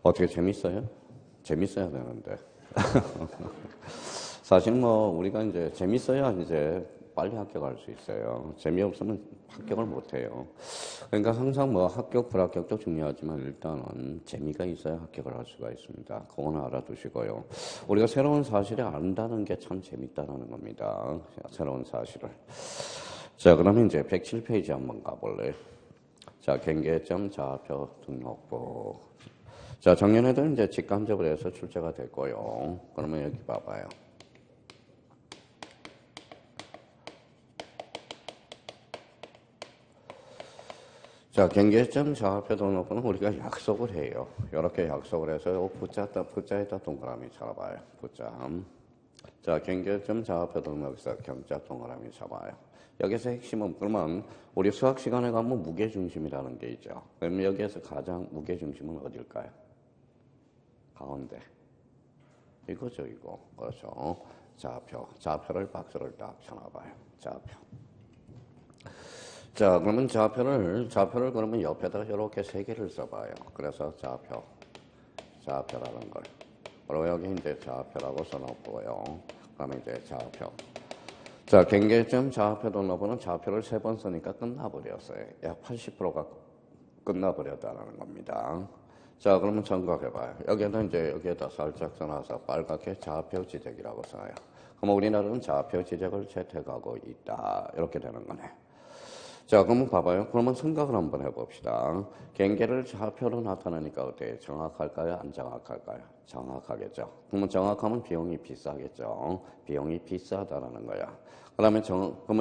어떻게 재밌어요? 재밌어야 되는데. 사실 뭐 우리가 이제 재밌어야 이제 빨리 합격할 수 있어요. 재미없으면 합격을 못 해요. 그러니까 항상 뭐 합격, 불합격도 중요하지만 일단은 재미가 있어야 합격을 할 수가 있습니다. 그건 알아두시고요. 우리가 새로운 사실을 안다는 게 참 재밌다는 겁니다. 새로운 사실을. 자, 그러면 이제 107페이지 한번 가볼래요? 자, 경계점 좌표 등록부. 자, 작년에도 이제 직간접을 해서 출제가 됐고요. 그러면 여기 봐봐요. 자, 경계점 좌표 등록부는 우리가 약속을 해요. 이렇게 약속을 해서 요 부자에다 동그라미 잡아봐요. 부자. 자, 경계점 좌표 등록에서 경자 동그라미 잡아요. 여기서 핵심은 그러면 우리 수학 시간에 가면 무게중심이라는 게 있죠. 그럼 여기에서 가장 무게중심은 어딜까요? 가운데. 이거죠, 이거. 그렇죠. 좌표를 박스를 딱 쳐놔봐요. 좌표. 자, 그러면 좌표를 그러면 옆에다가 이렇게 세 개를 써봐요. 그래서 좌표라는 걸. 그리고 여기 이제 좌표라고 써놓고요. 그러면 이제 좌표. 자, 경계점 좌표 등록부는 좌표를 3번 쓰니까 끝나버렸어요. 약 80%가 끝나버렸다는 겁니다. 자, 그러면 정각해봐요. 여기에다 살짝 써놔서 빨갛게 좌표 지적이라고 써요. 그럼 우리나라는 좌표 지적을 채택하고 있다. 이렇게 되는 거네. 자, 그러면 봐봐요. 그러면 생각을 한번 해봅시다. 경계를 좌표로 나타내니까 어때요? 정확할까요? 안 정확할까요? 정확하겠죠. 그러면 정확하면 비용이 비싸겠죠. 비용이 비싸다라는 거야. 그러면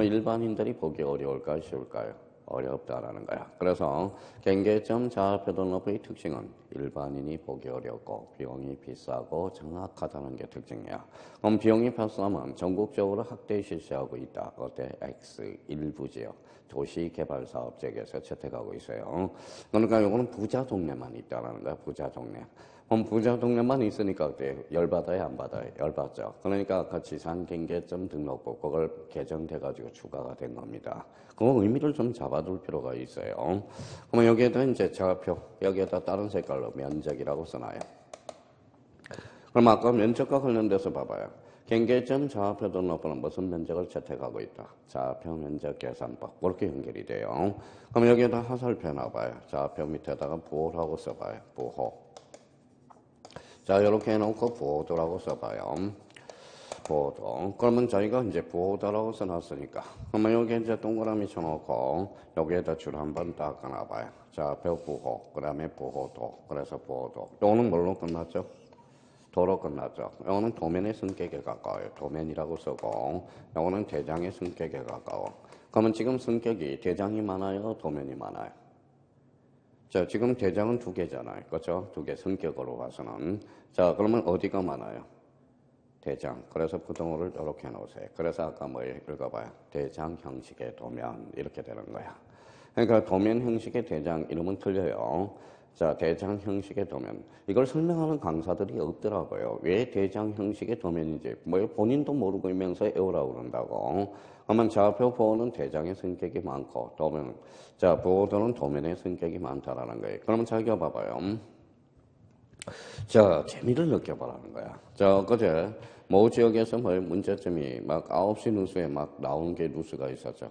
일반인들이 보기 어려울까요? 쉬울까요? 어렵다라는 거야. 그래서 경계점 좌표 등록부의 특징은 일반인이 보기 어렵고 비용이 비싸고 정확하다는 게 특징이야. 그럼 비용이 비싸면 전국적으로 확대 실시하고 있다. 어때? X 일부 지역 도시개발사업지역에서 채택하고 있어요. 그러니까 이거는 부자 동네만 있다라는 거야. 부자 동네. 그럼 부자 동네만 있으니까 어때요? 열받아요? 안 받아요? 열받죠. 그러니까 아까 지상경계점 등록부 그걸 개정돼가지고 추가가 된 겁니다. 그 의미를 좀 잡아둘 필요가 있어요. 그러면 여기에다 이제 좌표, 여기에다 다른 색깔로 면적이라고 써놔요. 그럼 아까 면적과 관련돼서 봐봐요. 경계점 좌표 등록부는 무슨 면적을 채택하고 있다. 좌표 면적 계산법. 그렇게 연결이 돼요. 그럼 여기에다 화살표 놔봐요. 좌표 밑에다가 부호라고 써봐요. 부호. 자, 이렇게 해놓고 부호도라고 써봐요. 부호도. 그러면 저희가 이제 부호도라고 써놨으니까. 그러면 여기 이제 동그라미 쳐놓고 여기에다 줄 한번 딱 까놔봐요. 좌표 부호. 그 다음에 부호도. 그래서 부호도. 요거는 뭘로 끝났죠? 도로 끝났죠. 이거는 도면의 성격에 가까워요. 도면이라고 쓰고 이거는 대장의 성격에 가까워. 그러면 지금 성격이 대장이 많아요? 도면이 많아요? 자, 지금 대장은 2개잖아요. 그렇죠? 2개 성격으로 봐서는. 자, 그러면 어디가 많아요? 대장. 그래서 부등호를 이렇게 놓으세요. 그래서 아까 뭐예요? 읽어봐요. 대장 형식의 도면. 이렇게 되는 거야. 그러니까 도면 형식의 대장 이름은 틀려요. 자, 대장 형식의 도면. 이걸 설명하는 강사들이 없더라고요. 왜 대장 형식의 도면인지. 뭐 본인도 모르고 이면서 외우라고 그런다고. 그러면 좌표 부호는 대장의 성격이 많고 도면. 자, 부호도는 도면의 성격이 많다라는 거예요. 그러면 자기가 봐봐요. 자, 재미를 느껴보라는 거야. 자, 그제 모 지역에서 뭐 문제점이 막 9시 뉴스에 막 나온 게 뉴스가 있었죠.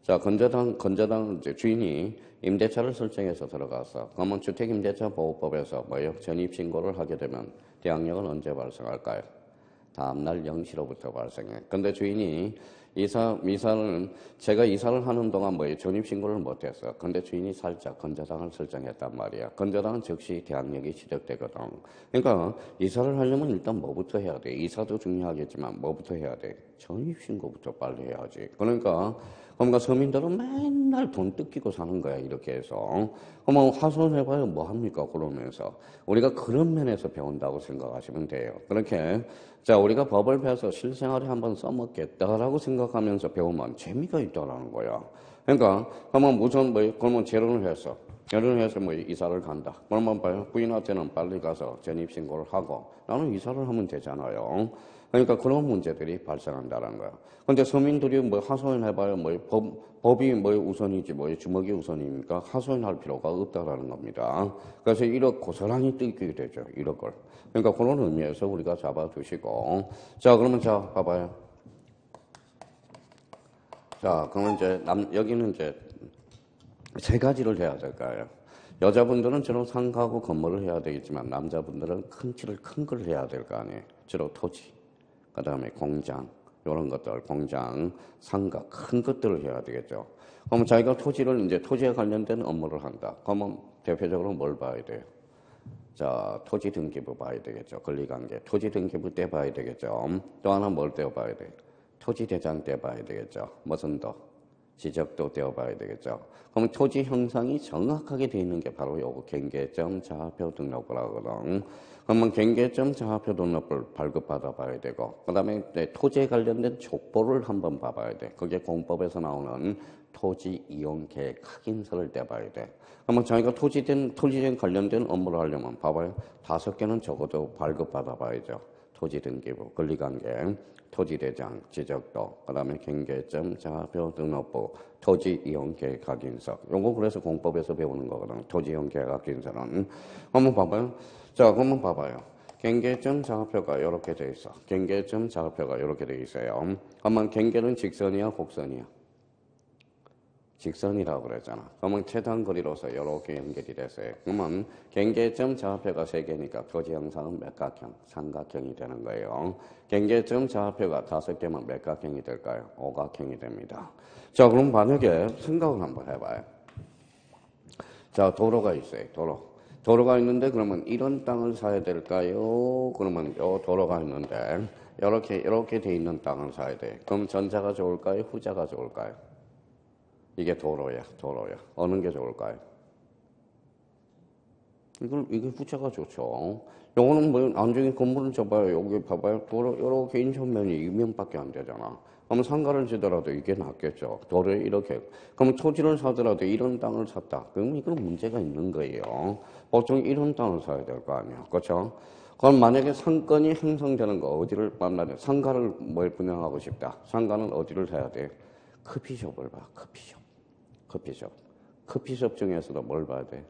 자, 건재당 이제 주인이 임대차를 설정해서 들어가서 그러면 주택임대차보호법에서 뭐요? 전입신고를 하게 되면 대항력은 언제 발생할까요? 다음날 0시로부터 발생해. 근데 주인이 제가 이사를 하는 동안 뭐예요? 전입신고를 못했어. 근데 주인이 살짝 건재당을 설정했단 말이야. 건재당은 즉시 대항력이 시작되거든. 그러니까 이사를 하려면 일단 뭐부터 해야 돼? 이사도 중요하겠지만 뭐부터 해야 돼? 전입신고부터 빨리 해야지. 그러니까 서민들은 맨날 돈 뜯기고 사는 거야, 이렇게 해서. 그러면 하소연해봐요, 뭐 합니까? 그러면서. 우리가 그런 면에서 배운다고 생각하시면 돼요. 그렇게, 자, 우리가 법을 배워서 실생활에 한번 써먹겠다라고 생각하면서 배우면 재미가 있다라는 거야. 그러니까, 그러면 우선 그러면 재론을 해서 이사를 간다. 그러면 봐요, 부인한테는 빨리 가서 전입신고를 하고, 나는 이사를 하면 되잖아요. 그러니까 그런 문제들이 발생한다는 거야. 근데 서민들이 뭐 하소연해봐야 뭐 법이 뭐 우선이지 뭐 주먹이 우선입니까? 하소연할 필요가 없다라는 겁니다. 그래서 1억 고스란히 뜯기게 되죠. 1억을. 그러니까 그런 의미에서 우리가 잡아두시고. 자, 그러면 자, 봐봐요. 자, 그러면 이제 여기는 이제 세 가지를 해야 될까요? 여자분들은 주로 상가하고 건물을 해야 되겠지만 남자분들은 큰 걸 해야 될 거 아니에요. 주로 토지, 그 다음에 공장, 이런 것들, 공장, 상가, 큰 것들을 해야 되겠죠. 그러면 자기가 토지에 관련된 업무를 한다. 그러면 대표적으로 뭘 봐야 돼요? 자, 토지 등기부 봐야 되겠죠. 권리관계, 토지 등기부 때 봐야 되겠죠. 또 하나 뭘 떼어봐야 돼요? 토지 대장 때 봐야 되겠죠. 무슨 더? 지적도 떼어봐야 되겠죠. 그럼 토지 형상이 정확하게 되어 있는 게 바로 요거 경계점 자표 등록부라고 하거든. 그러면 경계점 자표 등록부를 발급받아 봐야 되고, 그 다음에 토지에 관련된 족보를 한번 봐봐야 돼. 그게 공법에서 나오는 토지 이용 계획 확인서를 떼봐야 돼. 그러면 자기가 토지에 관련된 업무를 하려면 봐봐요. 5개는 적어도 발급받아 봐야죠. 토지 등기부, 권리관계, 토지대장, 지적도, 그 다음에 경계점, 자표 등록부, 토지 이용 계획 확인서. 요거 그래서 공법에서 배우는 거거든. 토지 이용 계획 확인서는. 한번 봐봐요. 자, 한번 봐봐요. 경계점 좌표가 이렇게 돼 있어. 경계점 좌표가 이렇게 돼 있어요. 한번 경계는 직선이야, 곡선이야? 직선이라고 그랬잖아. 그러면 최단 거리로서 이렇게 연결이 됐어요. 그러면 경계점 좌표가 3개니까 토지 형상은 몇각형, 삼각형이 되는 거예요. 경계점 좌표가 5개면 몇 각형이 될까요? 5각형이 됩니다. 자, 그럼 만약에 생각을 한번 해봐요. 자, 도로가 있어요. 도로가 있는데 그러면 이런 땅을 사야 될까요? 그러면 요 도로가 있는데 이렇게 돼 있는 땅을 사야 돼. 그럼 전자가 좋을까요? 후자가 좋을까요? 이게 도로야. 어느 게 좋을까요? 이게 후자가 좋죠. 요거는 뭐, 안중에 건물을 줘봐요. 여기 봐봐요. 도로, 요렇게 인천면이 이면밖에 안 되잖아. 그럼 상가를 지더라도 이게 낫겠죠. 도로에 이렇게. 그럼 토지를 사더라도 이런 땅을 샀다. 그러면 이건 문제가 있는 거예요. 보통 이런 땅을 사야 될 거 아니야. 그렇죠? 그럼 만약에 상권이 형성되는 거, 어디를 만나냐. 상가를 뭘 분양하고 싶다. 상가는 어디를 사야 돼? 커피숍을 봐. 커피숍 중에서도 뭘 봐야 돼?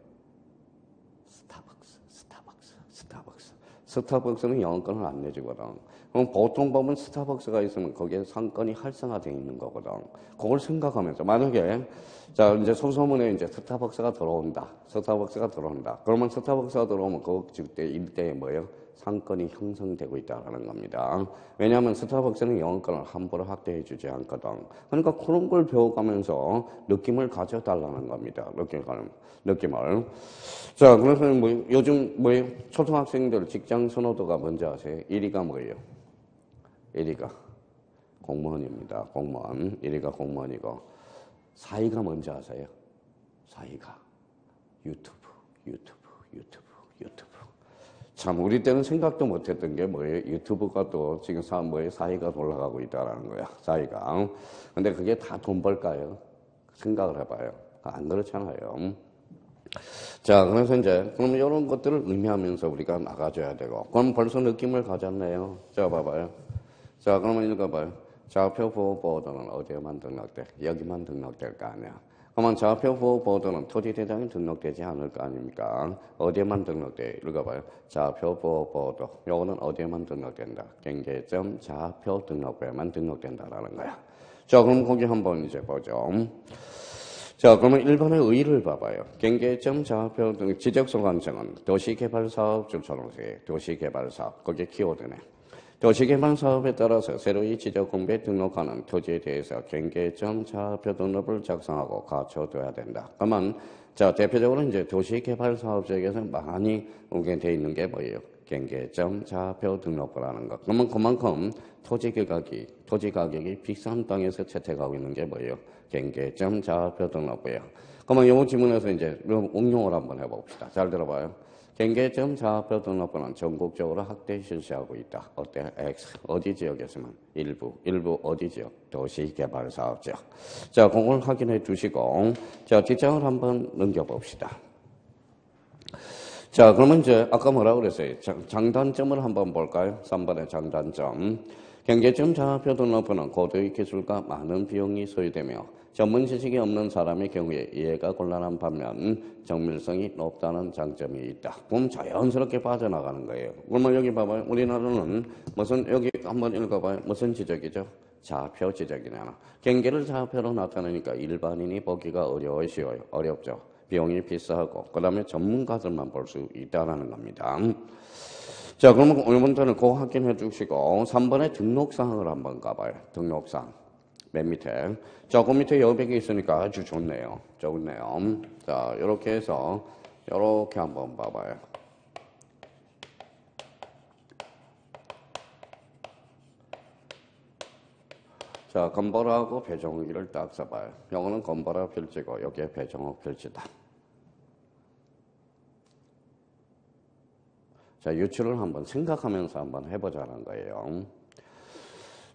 스타벅스는 영업권을 안 내주거든. 그럼 보통 보면 스타벅스가 있으면 거기에 상권이 활성화되어 있는 거거든. 그걸 생각하면서 만약에 자 이제 소소문에 이제 스타벅스가 들어온다. 그러면 스타벅스가 들어오면 그 일대에 뭐예요? 상권이 형성되고 있다는 겁니다. 왜냐하면 스타벅스는 영업권을 함부로 확대해 주지 않거든. 그러니까 그런 걸 배워가면서 느낌을 가져달라는 겁니다. 느낌을. 자, 그래서 뭐 요즘 초등학생들 직장 선호도가 뭔지 아세요? 1위가 뭐예요? 1위가 공무원입니다. 공무원. 1위가 공무원이고 4위가 뭔지 아세요? 4위가 유튜브. 참 우리 때는 생각도 못했던 게 뭐예요? 유튜브가 또 지금 4위가 올라가고 있다라는 거야. 4위가. 근데 그게 다 돈 벌까요? 생각을 해봐요. 안 그렇잖아요. 자, 그래서 이제 그럼 이런 것들을 의미하면서 우리가 나가줘야 되고. 그럼 벌써 느낌을 가졌네요. 자, 봐봐요. 자, 그러면 읽어봐요. 좌표 보호보호도는 어디에만 등록돼? 여기만 등록될 거 아니야. 그러면 좌표 보호보호도는 토지대장에 등록되지 않을 거 아닙니까? 어디에만 등록돼? 읽어봐요. 좌표 보호보호도. 요거는 어디에만 등록된다? 경계점 좌표 등록부에만 등록된다라는 거야. 자, 그럼 거기 한번 이제 보죠. 자, 그러면 1번의 의의를 봐봐요. 경계점 좌표 등 지적소관청은 도시개발사업 주소록세, 도시개발사업, 거기에 키워드네. 도시개발사업에 따라서 새로이 지적공부에 등록하는 토지에 대해서 경계점 좌표 등록을 작성하고 갖춰둬야 된다. 그러면 자 대표적으로 이제 도시개발사업 지역에서 많이 오게 돼 있는 게 뭐예요? 경계점 좌표 등록부라는 것. 그러면 그만큼 토지 가격이 비싼 땅에서 채택하고 있는 게 뭐예요? 경계점 좌표 등록부예요. 그러면 이 지문에서 이제 응용을 한번 해봅시다. 잘 들어봐요. 경계점 좌표 등록부는 전국적으로 확대 실시하고 있다. 어때? X. 어디 지역에서만? 일부 어디 지역? 도시개발사업 지역. 자, 그걸 확인해 두시고, 자, 뒷장을 한번 넘겨봅시다. 자, 그러면 이제 아까 뭐라고 그랬어요? 장단점을 한번 볼까요? 3번의 장단점. 경계점 좌표 등록부는 고도의 기술과 많은 비용이 소요되며 전문 지식이 없는 사람의 경우에 이해가 곤란한 반면 정밀성이 높다는 장점이 있다. 그럼 자연스럽게 빠져나가는 거예요. 그러면 여기 봐봐요. 우리나라는 무슨, 여기 한번 읽어봐요. 무슨 지적이죠? 좌표 지적이냐. 경계를 좌표로 나타내니까 일반인이 보기가 어려워요, 쉬워요? 어렵죠. 비용이 비싸고 그 다음에 전문가들만 볼 수 있다는 겁니다. 자, 그러면 이번에는 그거 확인해 주시고 3번의 등록사항을 한번 가봐요. 등록사항. 맨 밑에. 자, 그 밑에 여백이 있으니까 아주 좋네요. 좋네요. 자, 이렇게 해서 이렇게 한번 봐봐요. 자, 건보라하고 배정기를 딱 써봐요. 요거는 건보라 필지고 여기에 배정옥 필지다. 자, 유추를 한번 생각하면서 한번 해보자는 거예요.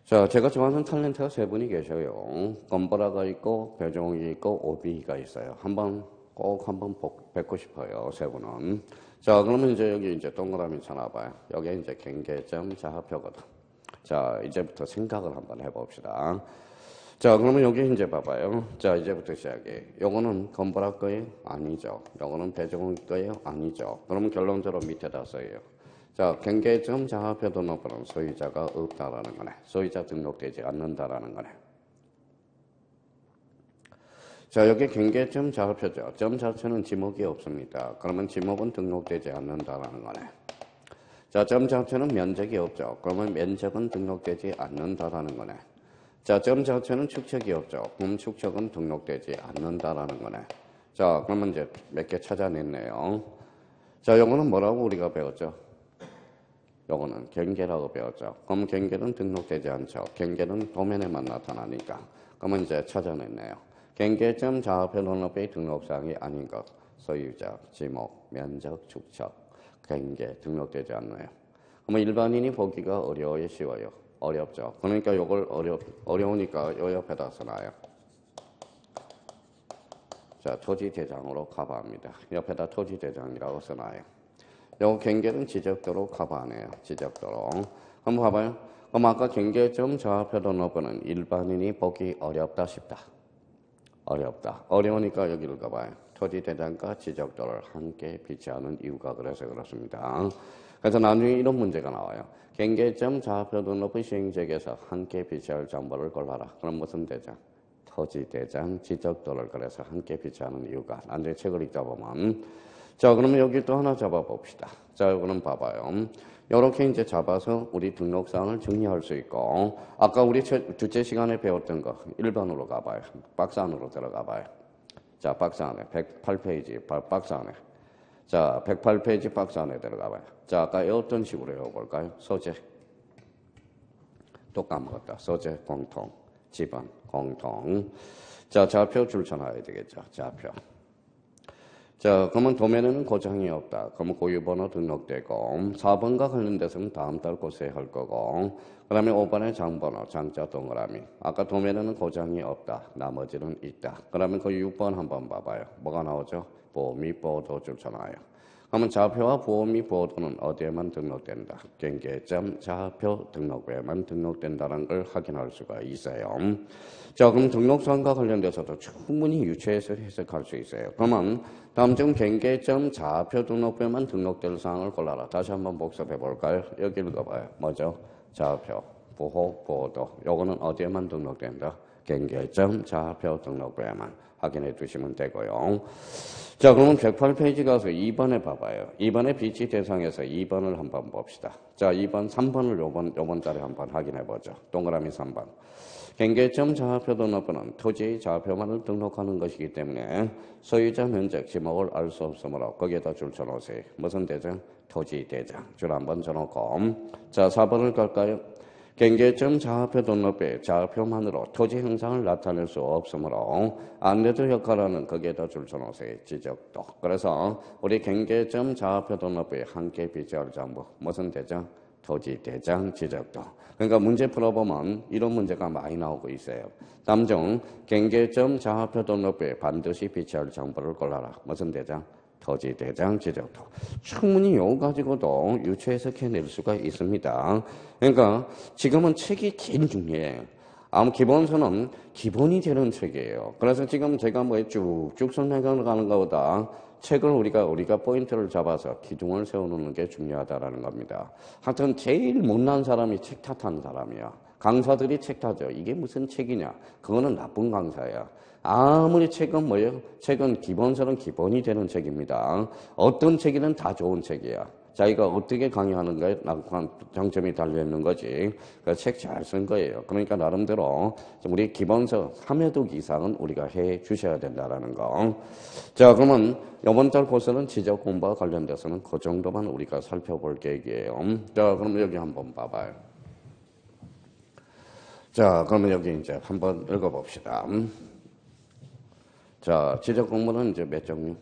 자, 제가 좋아하는 탤런트가 세 분이 계셔요. 건보라가 있고 배정옥이 있고 오비가 있어요. 꼭 한번 뵙고 싶어요. 세 분은. 자, 그러면 이제 여기 이제 동그라미 쳐놔봐요. 여기 이제 경계점 좌표거든. 자, 이제부터 생각을 한번 해봅시다. 자, 그러면 여기 이제 봐봐요. 자, 이제부터 시작해. 요거는 건보라 거예요? 아니죠. 요거는 배정옥 거예요? 아니죠. 그러면 결론적으로 밑에다 써요. 자, 경계점 좌표 등록번호는 소유자가 없다라는 거네. 소유자 등록되지 않는다라는 거네. 자, 여기 경계점 좌표죠. 점 자체는 지목이 없습니다. 그러면 지목은 등록되지 않는다라는 거네. 자, 점 자체는 면적이 없죠. 그러면 면적은 등록되지 않는다라는 거네. 자, 점 자체는 축척이 없죠. 그럼 축척은 등록되지 않는다라는 거네. 자, 그러면 이제 몇 개 찾아냈네요. 자, 요거는 뭐라고 우리가 배웠죠? 요거는 경계라고 배웠죠. 그럼 경계는 등록되지 않죠. 경계는 도면에만 나타나니까. 그러면 이제 찾아냈네요. 경계점 좌표 등록부의 등록사항이 아닌 것. 소유자, 지목, 면적, 축척. 경계 등록되지 않나요? 그러면 일반인이 보기가 어려워요, 쉬워요? 어렵죠. 그러니까 요걸 어려우니까 요 옆에다 써놔요. 자, 토지대장으로 커버합니다. 옆에다 토지대장이라고 써놔요. 요 경계는 지적도로 커버하네요. 지적도로. 한번 봐봐요. 그럼 아까 경계점 좌표 등록부는 일반인이 보기 어렵다, 쉽다. 어렵다. 어려우니까 여기를 가봐요. 토지대장과 지적도를 함께 비치하는 이유가 그래서 그렇습니다. 그래서 나중에 이런 문제가 나와요. 경계점 좌표 등록부 시행지역에서 함께 비치할 정보를 골라라. 그럼 무슨 대장? 토지대장, 지적도를 그래서 함께 비치하는 이유가. 나중에 책을 읽다 보면. 자, 그러면 여기 또 하나 잡아봅시다. 자, 이거는 봐봐요. 이렇게 이제 잡아서 우리 등록사항을 정리할 수 있고, 아까 우리 둘째 시간에 배웠던 거 1번으로 가봐요. 박스 안으로 들어가봐요. 자, 박스 안에 108페이지 박스 안에. 자, 108페이지 박스 안에 들어가봐요. 자, 아까 어떤 식으로 해볼까요? 소재. 또 까먹었다. 소재 공통, 지번 공통. 자, 좌표 줄쳐놔야 되겠죠. 좌표. 자, 그러면 도면에는 고장이 없다. 그러면 고유번호 등록되고 4번과 관련돼서는 다음 달 고세할 거고 그 다음에 5번의 장번호, 장자 동그라미. 아까 도면에는 고장이 없다. 나머지는 있다. 그 다음에 그 6번 한번 봐봐요. 뭐가 나오죠? 보호 및 보호도 줄쳐놔요. 그러면 좌표와 보호 및 보호도는 어디에만 등록된다? 경계점 좌표 등록부에만 등록된다는 걸 확인할 수가 있어요. 자, 그럼 등록사항과 관련돼서도 충분히 유추해서 해석할 수 있어요. 그러면 다음 중 경계점 좌표 등록부에만 등록될 사항을 골라라. 다시 한번 복습해 볼까요? 여기 읽어봐요. 뭐죠? 좌표, 보호, 보호도. 요거는 어디에만 등록된다? 경계점 좌표 등록부에만 확인해 두시면 되고요. 자, 그러면 108페이지 가서 2번에 봐봐요. 2번의 비치 대상에서 2번을 한번 봅시다. 자, 2번, 3번을 요번 달에 한번 확인해 보죠. 동그라미 3번. 경계점 좌표 등록부는 토지의 좌표만을 등록하는 것이기 때문에 소유자 면적 지목을 알 수 없으므로 거기에다 줄 쳐놓으세요. 무슨 대장? 토지 대장. 줄 한번 쳐놓고. 자, 4번을 갈까요? 경계점 좌표 등록부의 좌표만으로 토지 형상을 나타낼 수 없으므로 안내도 역할하는 거기에다 줄 쳐놓으세요. 지적도. 그래서 우리 경계점 좌표 등록부에 함께 비치할 정보. 무슨 대장? 토지 대장 지적도. 그러니까 문제 풀어보면 이런 문제가 많이 나오고 있어요. 다음 중 경계점 좌표 등록부에 반드시 비치할 정보를 골라라. 무슨 대장? 토지 대장 지적도. 충분히 이거 가지고도 유추 해석해낼 수가 있습니다. 그러니까 지금은 책이 제일 중요해요. 아무 기본서는 기본이 되는 책이에요. 그래서 지금 제가 뭐 쭉쭉 설명하는 것보다 책을 우리가 포인트를 잡아서 기둥을 세워놓는 게 중요하다라는 겁니다. 하여튼 제일 못난 사람이 책 탓하는 사람이야. 강사들이 책 탓해요. 이게 무슨 책이냐? 그거는 나쁜 강사야. 아무리 책은 뭐예요? 책은 기본서는 기본이 되는 책입니다. 어떤 책이든 다 좋은 책이야. 자기가 어떻게 강의하는가에 장점이 달려있는 거지. 그 책 잘 쓴 거예요. 그러니까 나름대로 우리 기본서 3회독 이상은 우리가 해 주셔야 된다라는 거. 자, 그러면 이번 달 코스는 지적 공부와 관련돼서는 그 정도만 우리가 살펴볼 계획이에요. 자, 그럼 여기 한번 봐봐요. 자, 그러면 여기 이제 한번 읽어봅시다. 자, 지적 공부는 이제 몇 종류?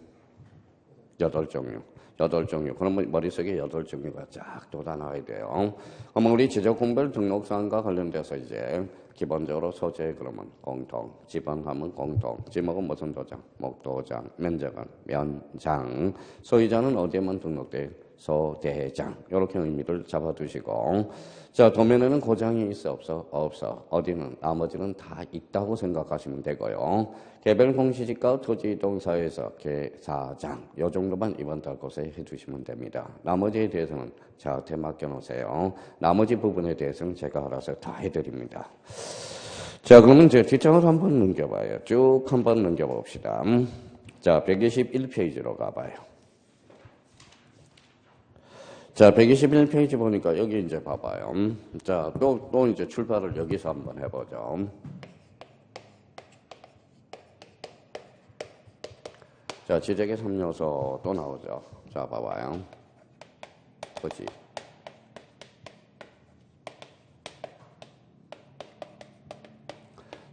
8종류. 8종류. 그러면 머릿속에 8종류가 쫙 돋아나와야 돼요. 그러면 우리 지적 공부별 등록사항과 관련돼서 이제 기본적으로 소재 그러면 공통, 지번하면 공통, 지목은 무슨 도장? 목도장, 면적은 면장, 소유자는 어디에만 등록돼? 소대장. 이렇게 의미를 잡아두시고, 자, 도면에는 고장이 있어 없어? 없어. 어디는? 나머지는 다 있다고 생각하시면 되고요. 개별 공시지가 토지이동사에서 개사장 요 정도만 이번 달 것에 해주시면 됩니다. 나머지에 대해서는 저한테 맡겨놓으세요. 나머지 부분에 대해서는 제가 알아서 다 해드립니다. 자, 그러면 이제 뒷장을 한번 넘겨봐요. 쭉 한번 넘겨봅시다. 자, 121페이지로 가봐요. 자, 121페이지 보니까 여기 이제 봐봐요. 자, 또 이제 출발을 여기서 한번 해보죠. 자, 지적의 3요소 또 나오죠. 자, 봐봐요. 토지.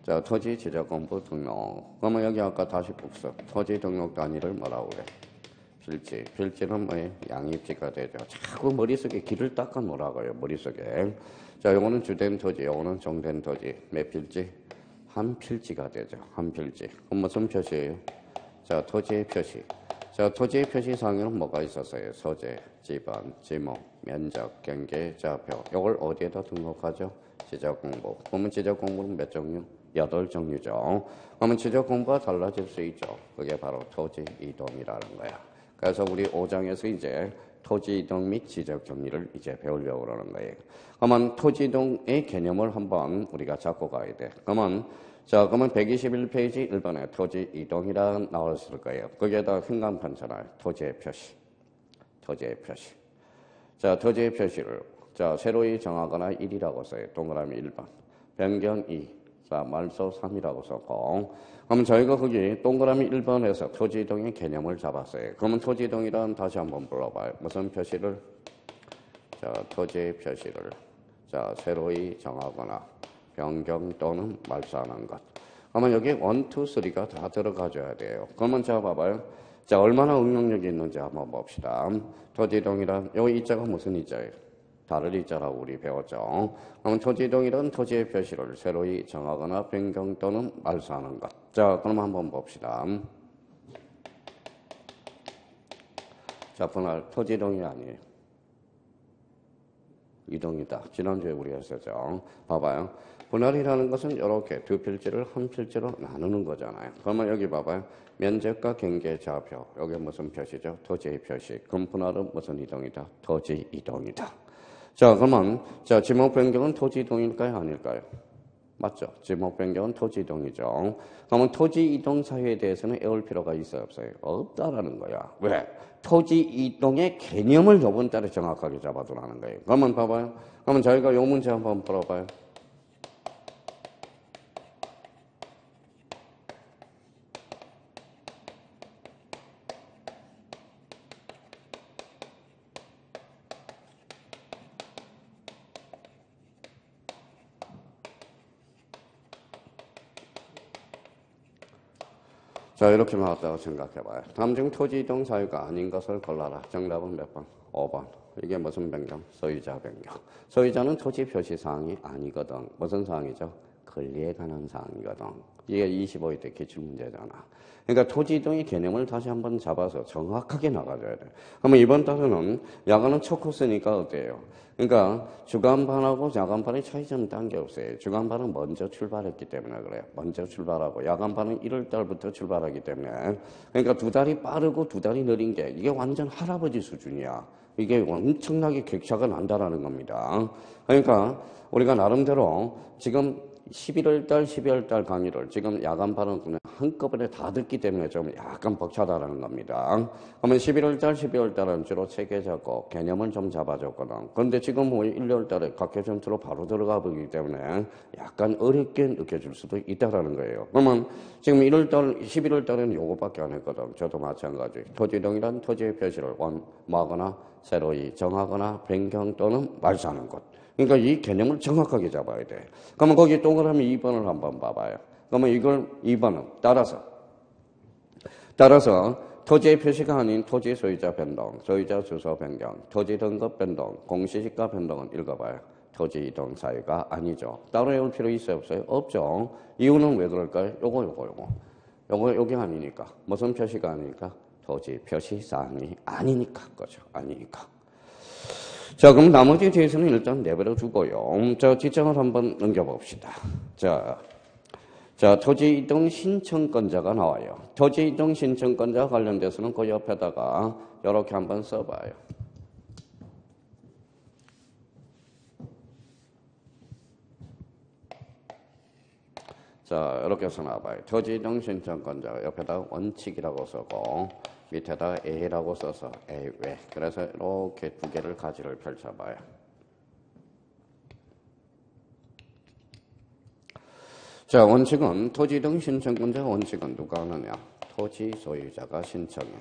자, 토지 지적 공부 등록. 그러면 여기 아까 다시 복습. 토지 등록 단위를 뭐라고 그래? 필지. 필지는 뭐예요? 양입지가 되죠. 자꾸 머릿속에 길을 닦아 놓으라고요. 머릿속에. 자, 요거는 주된 토지, 요거는 종된 토지. 몇 필지? 한 필지가 되죠. 한 필지. 그럼 무슨 표시예요? 자, 토지의 표시. 자, 토지의 표시상에는 뭐가 있었어요? 소재, 지번, 지목, 면적, 경계, 좌표. 요걸 어디에다 등록하죠? 지적공부. 그러면 지적공부는 몇 종류? 8종류죠. 그러면 지적공부가 달라질 수 있죠. 그게 바로 토지 이동이라는 거야. 그래서 우리 5장에서 이제 토지 이동 및 지적 정리를 이제 배우려고 그러는 거예요. 그러면 토지 이동의 개념을 한번 우리가 잡고 가야 돼. 그러면 121페이지 1번에 토지 이동이라 나왔을 거예요. 거기에다 행간판처럼 토지의 표시. 토지의 표시. 자, 토지의 표시를 새로이 정하거나 1이라고 써요. 동그라미 1번. 변경 2. 자, 말소 3이라고 썼고. 그러면 저희가 거기 동그라미 1번에서 토지 이동의 개념을 잡았어요. 그러면 토지 이동이란 다시 한번 불러봐요. 무슨 표시를? 자, 토지의 표시를. 자, 새로이 정하거나 변경 또는 말소하는 것. 그러면 여기 1, 2, 3가 다 들어가줘야 돼요. 그러면 자, 봐봐요. 자, 얼마나 응용력이 있는지 한번 봅시다. 토지 이동이란, 여기 이자가 무슨 이자예요? 다를 이자라고 우리 배웠죠. 그럼 토지 이동이란 토지의 표시를 새로이 정하거나 변경 또는 말소하는 것. 자, 그럼 한번 봅시다. 자, 분할 토지 이동이 아니에요. 이동이다. 지난주에 우리가 했었죠. 봐봐요. 분할이라는 것은 이렇게 두 필지를 한 필지로 나누는 거잖아요. 그러면 여기 봐봐요. 면적과 경계 좌표. 여기 무슨 표시죠? 토지의 표시. 그럼 분할은 무슨 이동이다? 토지 이동이다. 자, 그러면 지목 변경은 토지 이동일까요? 아닐까요? 맞죠? 지목 변경은 토지 이동이죠. 그러면 토지 이동 사유에 대해서는 외울 필요가 있어요, 없어요? 없다라는 거야. 왜? 토지 이동의 개념을 이번 달에 정확하게 잡아두라는 거예요. 그러면 봐봐요. 그러면 저희가 이 문제 한번 풀어봐요. 자, 이렇게 나왔다고 생각해봐요. 다음 중 토지 이동 사유가 아닌 것을 골라라. 정답은 몇 번? 5번. 이게 무슨 변경? 소유자 변경. 소유자는 토지 표시 사항이 아니거든. 무슨 사항이죠? 권리에 관한 사항이거든. 이게 25회 때 기출문제잖아. 그러니까 토지 이동의 개념을 다시 한번 잡아서 정확하게 나가줘야 돼. 그러면 이번 달에는 야간은 첫 코스니까 어때요? 그러니까 주간반하고 야간반의 차이점은 딴 게 없어요. 주간반은 먼저 출발했기 때문에 그래요. 먼저 출발하고 야간반은 1월 달부터 출발하기 때문에 그러니까 두 달이 빠르고 두 달이 느린 게 이게 완전 할아버지 수준이야. 이게 엄청나게 격차가 난다라는 겁니다. 그러니까 우리가 나름대로 지금 11월 달, 12월 달 강의를 지금 야간반은 그냥 한꺼번에 다 듣기 때문에 좀 약간 벅차다라는 겁니다. 그러면 11월 달, 12월 달은 주로 체계 잡고 개념을 좀 잡아줬거든. 그런데 지금 뭐 1월 달에 각계 전투로 바로 들어가 보기 때문에 약간 어렵게 느껴질 수도 있다라는 거예요. 그러면 지금 1월 달, 11월 달에는 요거밖에 안 했거든. 저도 마찬가지. 토지동이란 토지의 표시를 원하거나 새로이 정하거나 변경 또는 말소하는 것. 그러니까 이 개념을 정확하게 잡아야 돼. 그러면 거기 동그라미 2번을 한번 봐봐요. 그러면 이걸 2번은 따라서 토지의 표시가 아닌 토지 소유자 변동, 소유자 주소 변경, 토지 등급 변동, 공시지가 변동은 읽어봐요. 토지 이동 사유가 아니죠. 따로 외울 필요 있어요? 없어요? 없죠. 이유는 왜 그럴까요? 요게 아니니까. 무슨 표시가 아니니까? 토지 표시 사항이 아니니까. 거죠. 아니니까. 자, 그럼 나머지 뒤에서는 일단 내버려 두고요. 자, 지정을 한번 넘겨봅시다. 자, 토지 이동 신청권자가 나와요. 토지 이동 신청권자 관련돼서는 그 옆에다가 이렇게 한번 써봐요. 자, 이렇게 써놔봐요. 토지 이동 신청권자 옆에다가 원칙이라고 쓰고 밑에다가 A라고 써서 A 왜? 그래서 이렇게 두 개를 가지를 펼쳐봐요. 자, 원칙은 토지 등 신청권자 원칙은 누가 하느냐? 토지 소유자가 신청해.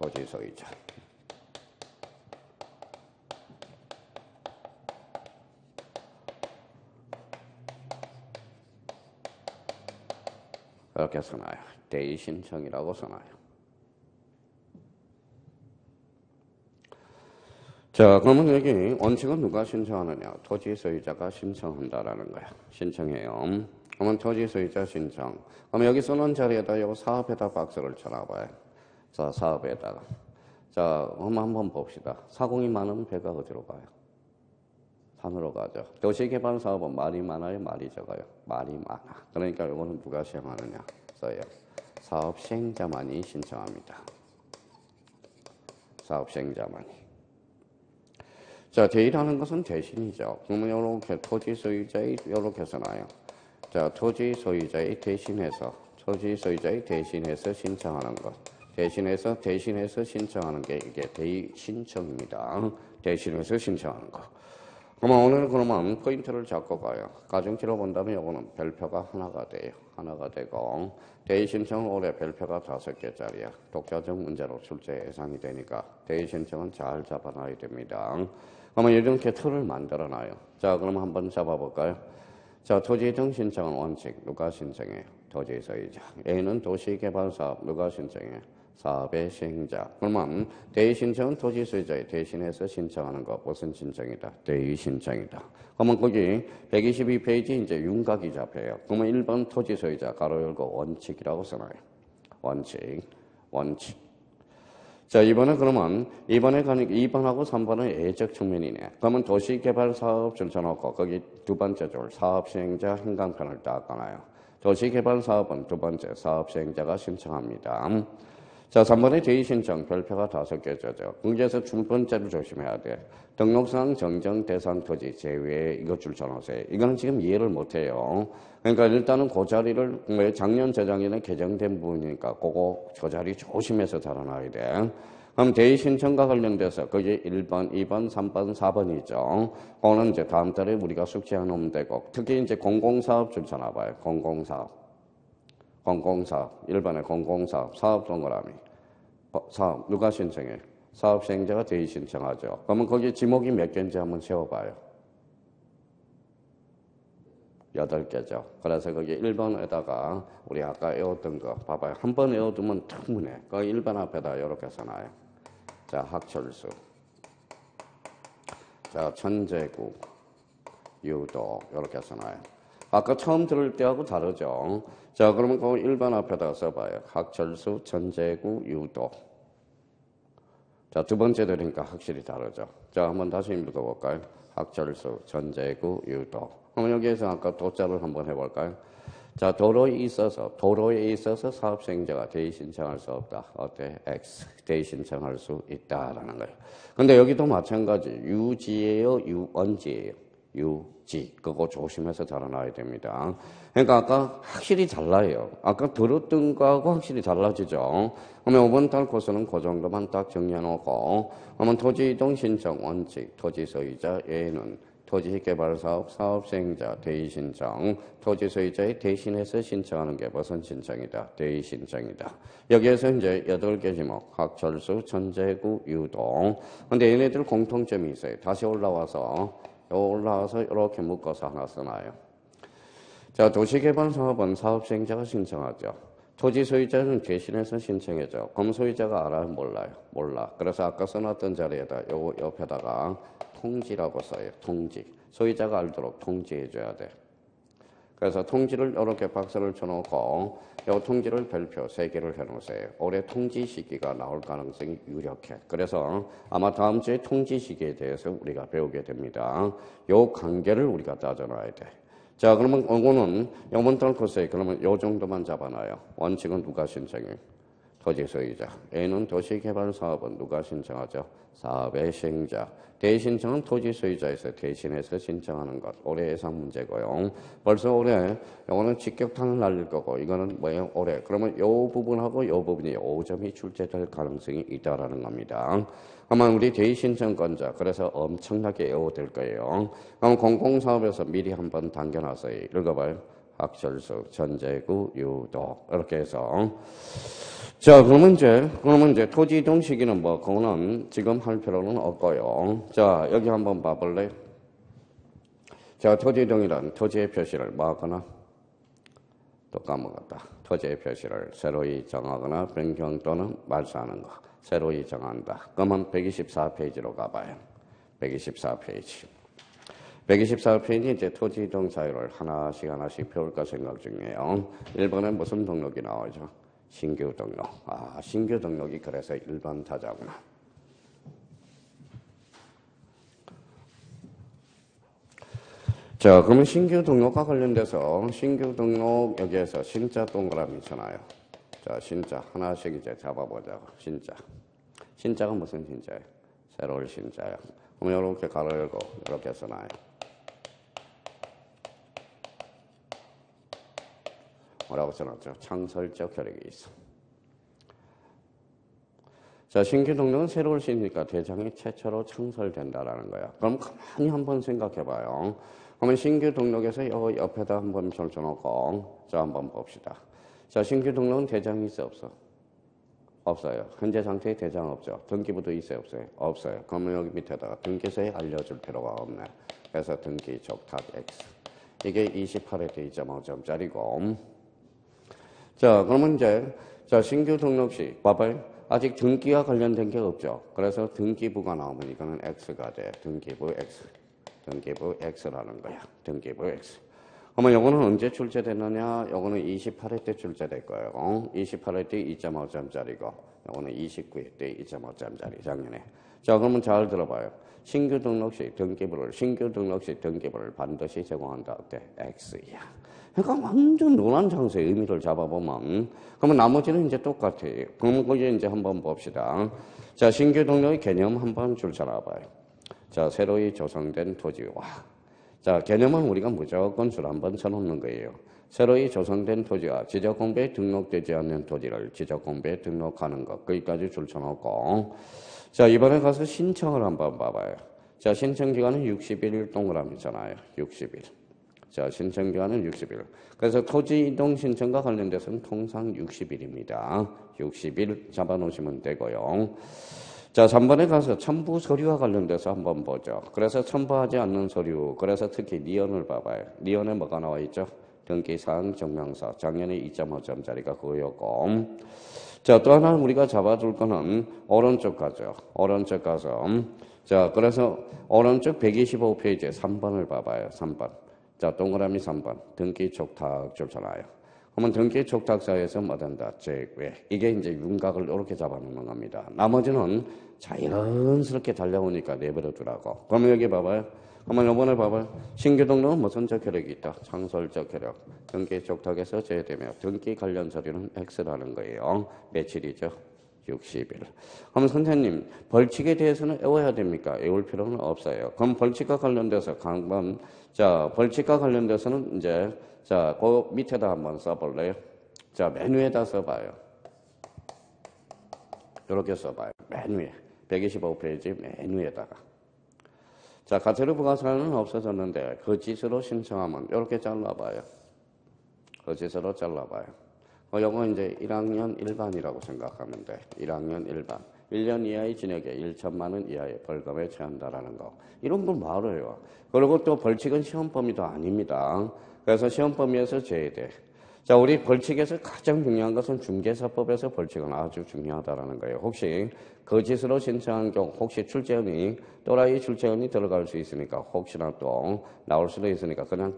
토지 소유자. 이렇게 써놔요. 대의 신청이라고 써놔요. 자, 그러면 여기 원칙은 누가 신청하느냐? 토지 소유자가 신청한다라는 거야. 신청해요. 그러면 토지 소유자 신청. 그럼 여기 써놓은 자리에다 요 사업에다 박스를 쳐놔봐요. 자, 사업에다가. 자, 한번 봅시다. 사공이 많으면 배가 어디로 가요? 산으로 가죠. 도시개발 사업은 말이 많아요? 말이 적어요? 말이 많아. 그러니까 이거는 누가 시행하느냐? 써요. 사업 시행자만이 신청합니다. 사업 시행자만이. 자, 대의라는 것은 대신이죠. 그러면 이렇게 토지 소유자의 이렇게 써놔요. 자, 토지 소유자의 대신해서 신청하는 것. 대신해서 신청하는 게 이게 대의 신청입니다. 대신해서 신청하는 거. 그러면 포인트를 잡고 가요. 가중치로 본다면 요거는 별표가 하나가 돼요. 하나가 되고 대의 신청은 올해 별표가 5개짜리야. 독자적 문제로 출제 예상이 되니까 대의 신청은 잘 잡아놔야 됩니다. 그러면 이렇게 틀을 만들어놔요. 자, 그럼 한번 잡아볼까요? 자, 토지 등 신청은 원칙 누가 신청해요? 토지 소유자. A는 도시개발사업 누가 신청해요? 사업의 시행자. 그러면 대의 신청은 토지 소유자에 대신해서 신청하는 거 무슨 신청이다? 대의 신청이다. 그러면 거기 122페이지 이제 윤곽이 잡혀요. 그러면 1번 토지 소유자 가로 열고 원칙이라고 써놔요. 원칙. 자, 이번에 그러면 2번하고 3번은 예적 측면이네. 그러면 도시개발 사업 줄쳐놓고 거기 두 번째 줄 사업 시행자 행간편을 딱 꺼놔요. 도시개발 사업은 두 번째 사업 시행자가 신청합니다. 자, 3번의 대의 신청 별표가 5개죠. 거기에서 두 번째를 조심해야 돼. 등록상 정정 대상 토지 제외 이거 줄쳐놓으세요. 이거는 지금 이해를 못해요. 그러니까 일단은 그 자리를 작년 재작년에 개정된 부분이니까 그거 저 자리 조심해서 달아놔야 돼. 그럼 대의 신청과 관련돼서 거기 1번, 2번, 3번, 4번이죠. 그거는 이제 다음 달에 우리가 숙지해 놓으면 되고 특히 이제 공공사업 줄쳐놔봐요. 공공사업. 1번에 공공사업, 사업 동그라미. 사업, 누가 신청해? 사업 시행자가 대의 신청하죠. 그러면 거기 지목이 몇 개인지 한번 세워봐요. 8개죠. 그래서 거기 1번에다가 우리 아까 외웠던 거 봐봐요. 한 번 외워두면 충분해. 거기 1번 앞에다 이렇게 써놔요. 자, 학철수. 자, 천재국. 유도 이렇게 써놔요. 아까 처음 들을 때하고 다르죠. 자, 그러면 그 일반 앞에다가 써봐요. 학철수, 전제구, 유도. 자, 두 번째 들으니까 확실히 다르죠. 자, 한번 다시 읽어볼까요? 학철수, 전제구, 유도. 그럼 여기에서 아까 도자를 한번 해볼까요? 자, 도로에 있어서 사업시행자가 대의 신청할 수 없다. 어때? X. 대의 신청할 수 있다라는 거예요. 근데 여기도 마찬가지. 유지예요? 유언지예요? 유지. 그거 조심해서 달아놔야 됩니다. 그러니까 아까 확실히 달라요. 아까 들었던 거하고 확실히 달라지죠. 그러면 5번 달 코스는 그 정도만 딱 정리해놓고, 그러면 토지이동 신청 원칙, 토지 소유자 A는 토지개발사업 사업시행자 대의신청, 토지소유자의 대신해서 신청하는 게 무슨 신청이다? 대의신청이다. 여기에서 이제 8개 지목, 학철수, 전제구, 유동. 근데 얘네들 공통점이 있어요. 다시 올라와서 이렇게 묶어서 하나 써놔요. 자, 도시개발사업은 사업시행자가 신청하죠. 토지소유자는 대신해서 신청해줘. 그럼 소유자가 알아요? 몰라요? 몰라. 그래서 아까 써놨던 자리에다 요거 옆에다가 통지라고 써요. 통지. 소유자가 알도록 통지해줘야 돼. 그래서 통지를 이렇게 박스를 쳐놓고 이 통지를 별표 3개를 해놓으세요. 올해 통지 시기가 나올 가능성이 유력해. 그래서 아마 다음 주에 통지 시기에 대해서 우리가 배우게 됩니다. 이 관계를 우리가 따져놔야 돼. 자, 그러면 이거는 이번 달 코스에 그러면 요 정도만 잡아놔요. 원칙은 누가 신청해? 토지 소유자. A는 도시개발 사업은 누가 신청하죠? 사업의 시행자. 대신청은 토지 소유자에서 대신해서 신청하는 것. 올해 예상 문제고요. 벌써 올해 이거는 직격탄을 날릴 거고 이거는 뭐예요? 올해. 그러면 요 부분하고 요 부분이 5점이 출제될 가능성이 있다라는 겁니다. 아마 우리 대신청권자 그래서 엄청나게 외워될 거예요. 그럼 공공사업에서 미리 한번 당겨놨어요. 읽어봐요. 학철수, 전제구, 유도 이렇게 해서 자, 그러면 이제 토지 이동 시기는 뭐, 그거는 지금 할 필요는 없고요. 자, 여기 한번 봐볼래요? 자, 토지 이동이란 토지의 표시를 뭐 하거나, 또 까먹었다. 토지의 표시를 새로이 정하거나 변경 또는 말소하는 거. 새로이 정한다. 그러면 124페이지로 가봐요. 124페이지. 124페이지 이제 토지 이동 자유를 하나씩 배울까 생각 중이에요. 1번에 무슨 등록이 나오죠? 신규 등록. 아, 신규 등록이 그래서 1번 타자구나. 자, 그러면 신규 등록과 관련돼서 신규 등록 여기에서 신자 동그라미 있잖아요. 자, 신자 하나씩 이제 잡아보자고. 신자. 신자가 무슨 신자예요? 새로운 신자예요. 그럼 이렇게 가로 열고 이렇게 써놔요. 뭐라고 써놨죠? 창설적 효력이 있어. 자, 신규 등록은 새로운 시니까 대장이 최초로 창설된다라는 거야. 그럼 가만히 한번 생각해봐요. 그러면 신규 등록에서 이 옆에다 한번 펼쳐놓고 자, 한번 봅시다. 자, 신규 등록은 대장이 있어 없어? 없어요. 현재 상태에 대장 없죠. 등기부도 있어요 없어요? 없어요. 그러면 여기 밑에다가 등기소에 알려줄 필요가 없네. 그래서 등기 적탁 X. 이게 28회 대 2.5점짜리고 자, 그러면 이제, 자, 신규 등록 시, 봐봐요. 아직 등기와 관련된 게 없죠. 그래서 등기부가 나오면 이거는 X가 돼. 등기부 X. 등기부 X라는 거야. 등기부 X. 그러면 요거는 언제 출제됐느냐? 요거는 28회 때 출제될 거예요. 28회 때 2.5점짜리고, 요거는 29회 때 2.5점짜리, 작년에. 자, 그러면 잘 들어봐요. 신규 등록 시 등기부를 반드시 제공한다. 어때? X야. 그러니까 완전 노란장수의 의미를 잡아보면, 그러면 나머지는 이제 똑같아요. 그럼 거기에 이제 한번 봅시다. 자, 신규 등록의 개념 한번 줄 잡아봐요. 자, 새로이 조성된 토지와. 자, 개념은 우리가 무조건 줄 한번 쳐놓는 거예요. 새로이 조성된 토지와 지적공부에 등록되지 않는 토지를 지적공부에 등록하는 것. 거기까지 줄 쳐놓고. 자, 이번에 가서 신청을 한번 봐봐요. 자, 신청기간은 60일 동그라미잖아요. 60일. 자, 신청기간은 60일. 그래서 토지 이동 신청과 관련돼서는 통상 60일입니다. 60일 잡아놓으시면 되고요. 자, 3번에 가서 첨부 서류와 관련돼서 한번 보죠. 그래서 첨부하지 않는 서류, 그래서 특히 니언을 봐봐요. 니언에 뭐가 나와 있죠? 등기사항 증명서. 작년에 2.5점짜리가 그거였고. 자, 또 하나 우리가 잡아줄 거는 오른쪽 가죠. 오른쪽 가서. 자, 그래서 오른쪽 125페이지에 3번을 봐봐요. 3번. 자, 동그라미 3번. 등기 촉탁 줄잖아요. 그러면 등기 촉탁서에서 뭐 된다? 제외. 이게 이제 윤곽을 이렇게 잡아놓는 겁니다. 나머지는 자연스럽게 달려오니까 내버려 두라고. 그러면 여기 봐봐요. 그러면 이번에 봐봐요. 신규 등록은 무슨 적혈력이 있다? 창설적 혈력. 등기 촉탁에서 제외되며 등기 관련 서류는 X라는 거예요. 며칠이죠? 60일. 그럼 선생님, 벌칙에 대해서는 외워야 됩니까? 외울 필요는 없어요. 그럼 벌칙과 관련돼서 강번, 자, 벌칙과 관련돼서는 이제, 자, 그 밑에다 한번 써볼래요? 자, 맨 위에다 써봐요. 이렇게 써봐요. 맨 위에. 125페이지 맨 위에다가. 자, 가처리 부가사는 없어졌는데, 거짓으로 신청하면, 이렇게 잘라봐요. 거짓으로 잘라봐요. 요거 이제 1학년 1반이라고 생각하면 돼. 1학년 1반. 1년 이하의 징역에 1천만 원 이하의 벌금에 처한다라는 거. 이런 걸 말해요. 그리고 또 벌칙은 시험 범위도 아닙니다. 그래서 시험 범위에서 제외돼. 자, 우리 벌칙에서 가장 중요한 것은 중개사법에서 벌칙은 아주 중요하다라는 거예요. 혹시 거짓으로 신청한 경우, 혹시 출제원이, 또라이 출제원이 들어갈 수 있으니까, 혹시나 또 나올 수도 있으니까, 그냥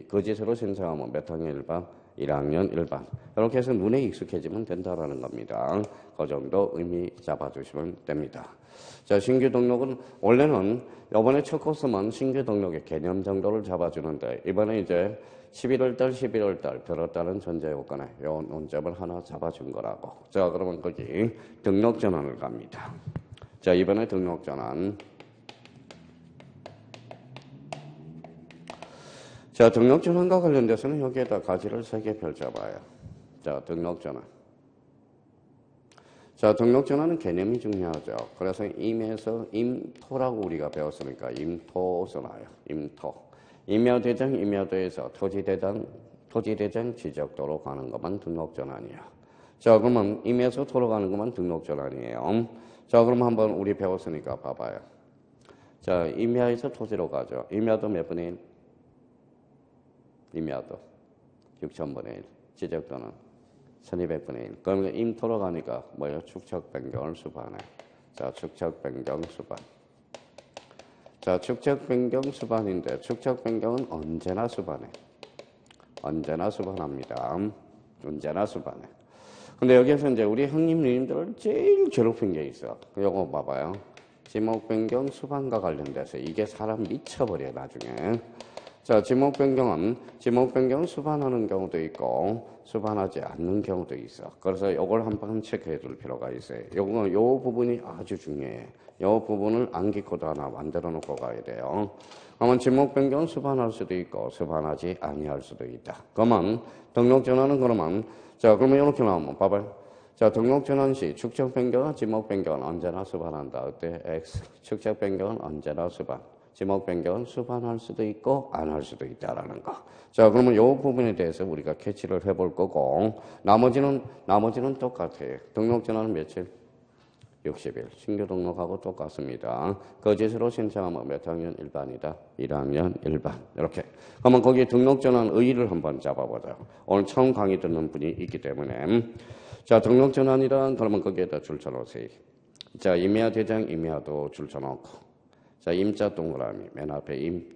거짓으로 신청하면 몇 학년 1반? 1학년 1반. 이렇게 해서 눈에 익숙해지면 된다라는 겁니다. 그 정도 의미 잡아주시면 됩니다. 자, 신규 등록은, 원래는 이번에 첫 코스만 신규 등록의 개념 정도를 잡아주는데, 이번에 이제 11월 달 들었다는 전제 요건에 요 논점을 하나 잡아준 거라고. 자, 그러면 거기 등록 전환을 갑니다. 자, 이번에 등록 전환. 자, 등록 전환과 관련돼서는 여기에다 가지를 3개 펼쳐봐요. 자, 등록 전환. 자, 등록 전환은 개념이 중요하죠. 그래서 임에서 임토라고 우리가 배웠으니까 임토 써놔요. 임토. 임야대장, 임야도에서 토지대장 지적도로 가는 것만 등록전환이야. 자, 그러면 임에서 토로 가는 것만 등록전환이에요. 자, 그럼 한번 우리 배웠으니까 봐봐요. 자, 임야에서 토지로 가죠. 임야도 몇 분의 1? 임야도 6,000분의 1. 지적도는 1200분의 1. 그러면 임토로 가니까 뭐예요? 축척 변경을 수반해. 자, 축척 변경 수반. 자, 축척 변경 수반인데 축척 변경은 언제나 수반해. 언제나 수반합니다. 언제나 수반해. 근데 여기서 이제 우리 형님 누님들을 제일 괴롭힌 게 있어. 요거 봐봐요. 지목 변경 수반과 관련돼서 이게 사람 미쳐버려 나중에. 자, 지목 변경은 수반하는 경우도 있고 수반하지 않는 경우도 있어. 그래서 요걸 한번 체크해 둘 필요가 있어요. 요 부분이 아주 중요해. 요 부분을 암기코드 하나 만들어 놓고 가야 돼요. 그러면 지목 변경은 수반할 수도 있고 수반하지 아니할 수도 있다. 그러면 등록 전환은 그러면 이렇게 나오면 봐봐요. 자, 등록 전환 시 축적 변경과 지목 변경은 언제나 수반한다. 어때? X. 축적 변경은 언제나 수반. 지목 변경은 수반할 수도 있고 안 할 수도 있다라는 거. 자, 그러면 이 부분에 대해서 우리가 캐치를 해볼 거고 나머지는 똑같아요. 등록 전환은 며칠? 60일. 신규 등록하고 똑같습니다. 거짓으로 신청하면 몇 학년 1반이다? 1학년 1반. 이렇게. 그러면 거기 등록 전환 의의를 한번 잡아보자. 오늘 처음 강의 듣는 분이 있기 때문에. 자, 등록 전환이란 그러면 거기에다 줄 쳐놓으세요. 자, 임야 대장 임야도 줄 쳐놓고. 자, 임자 동그라미 맨 앞에 임.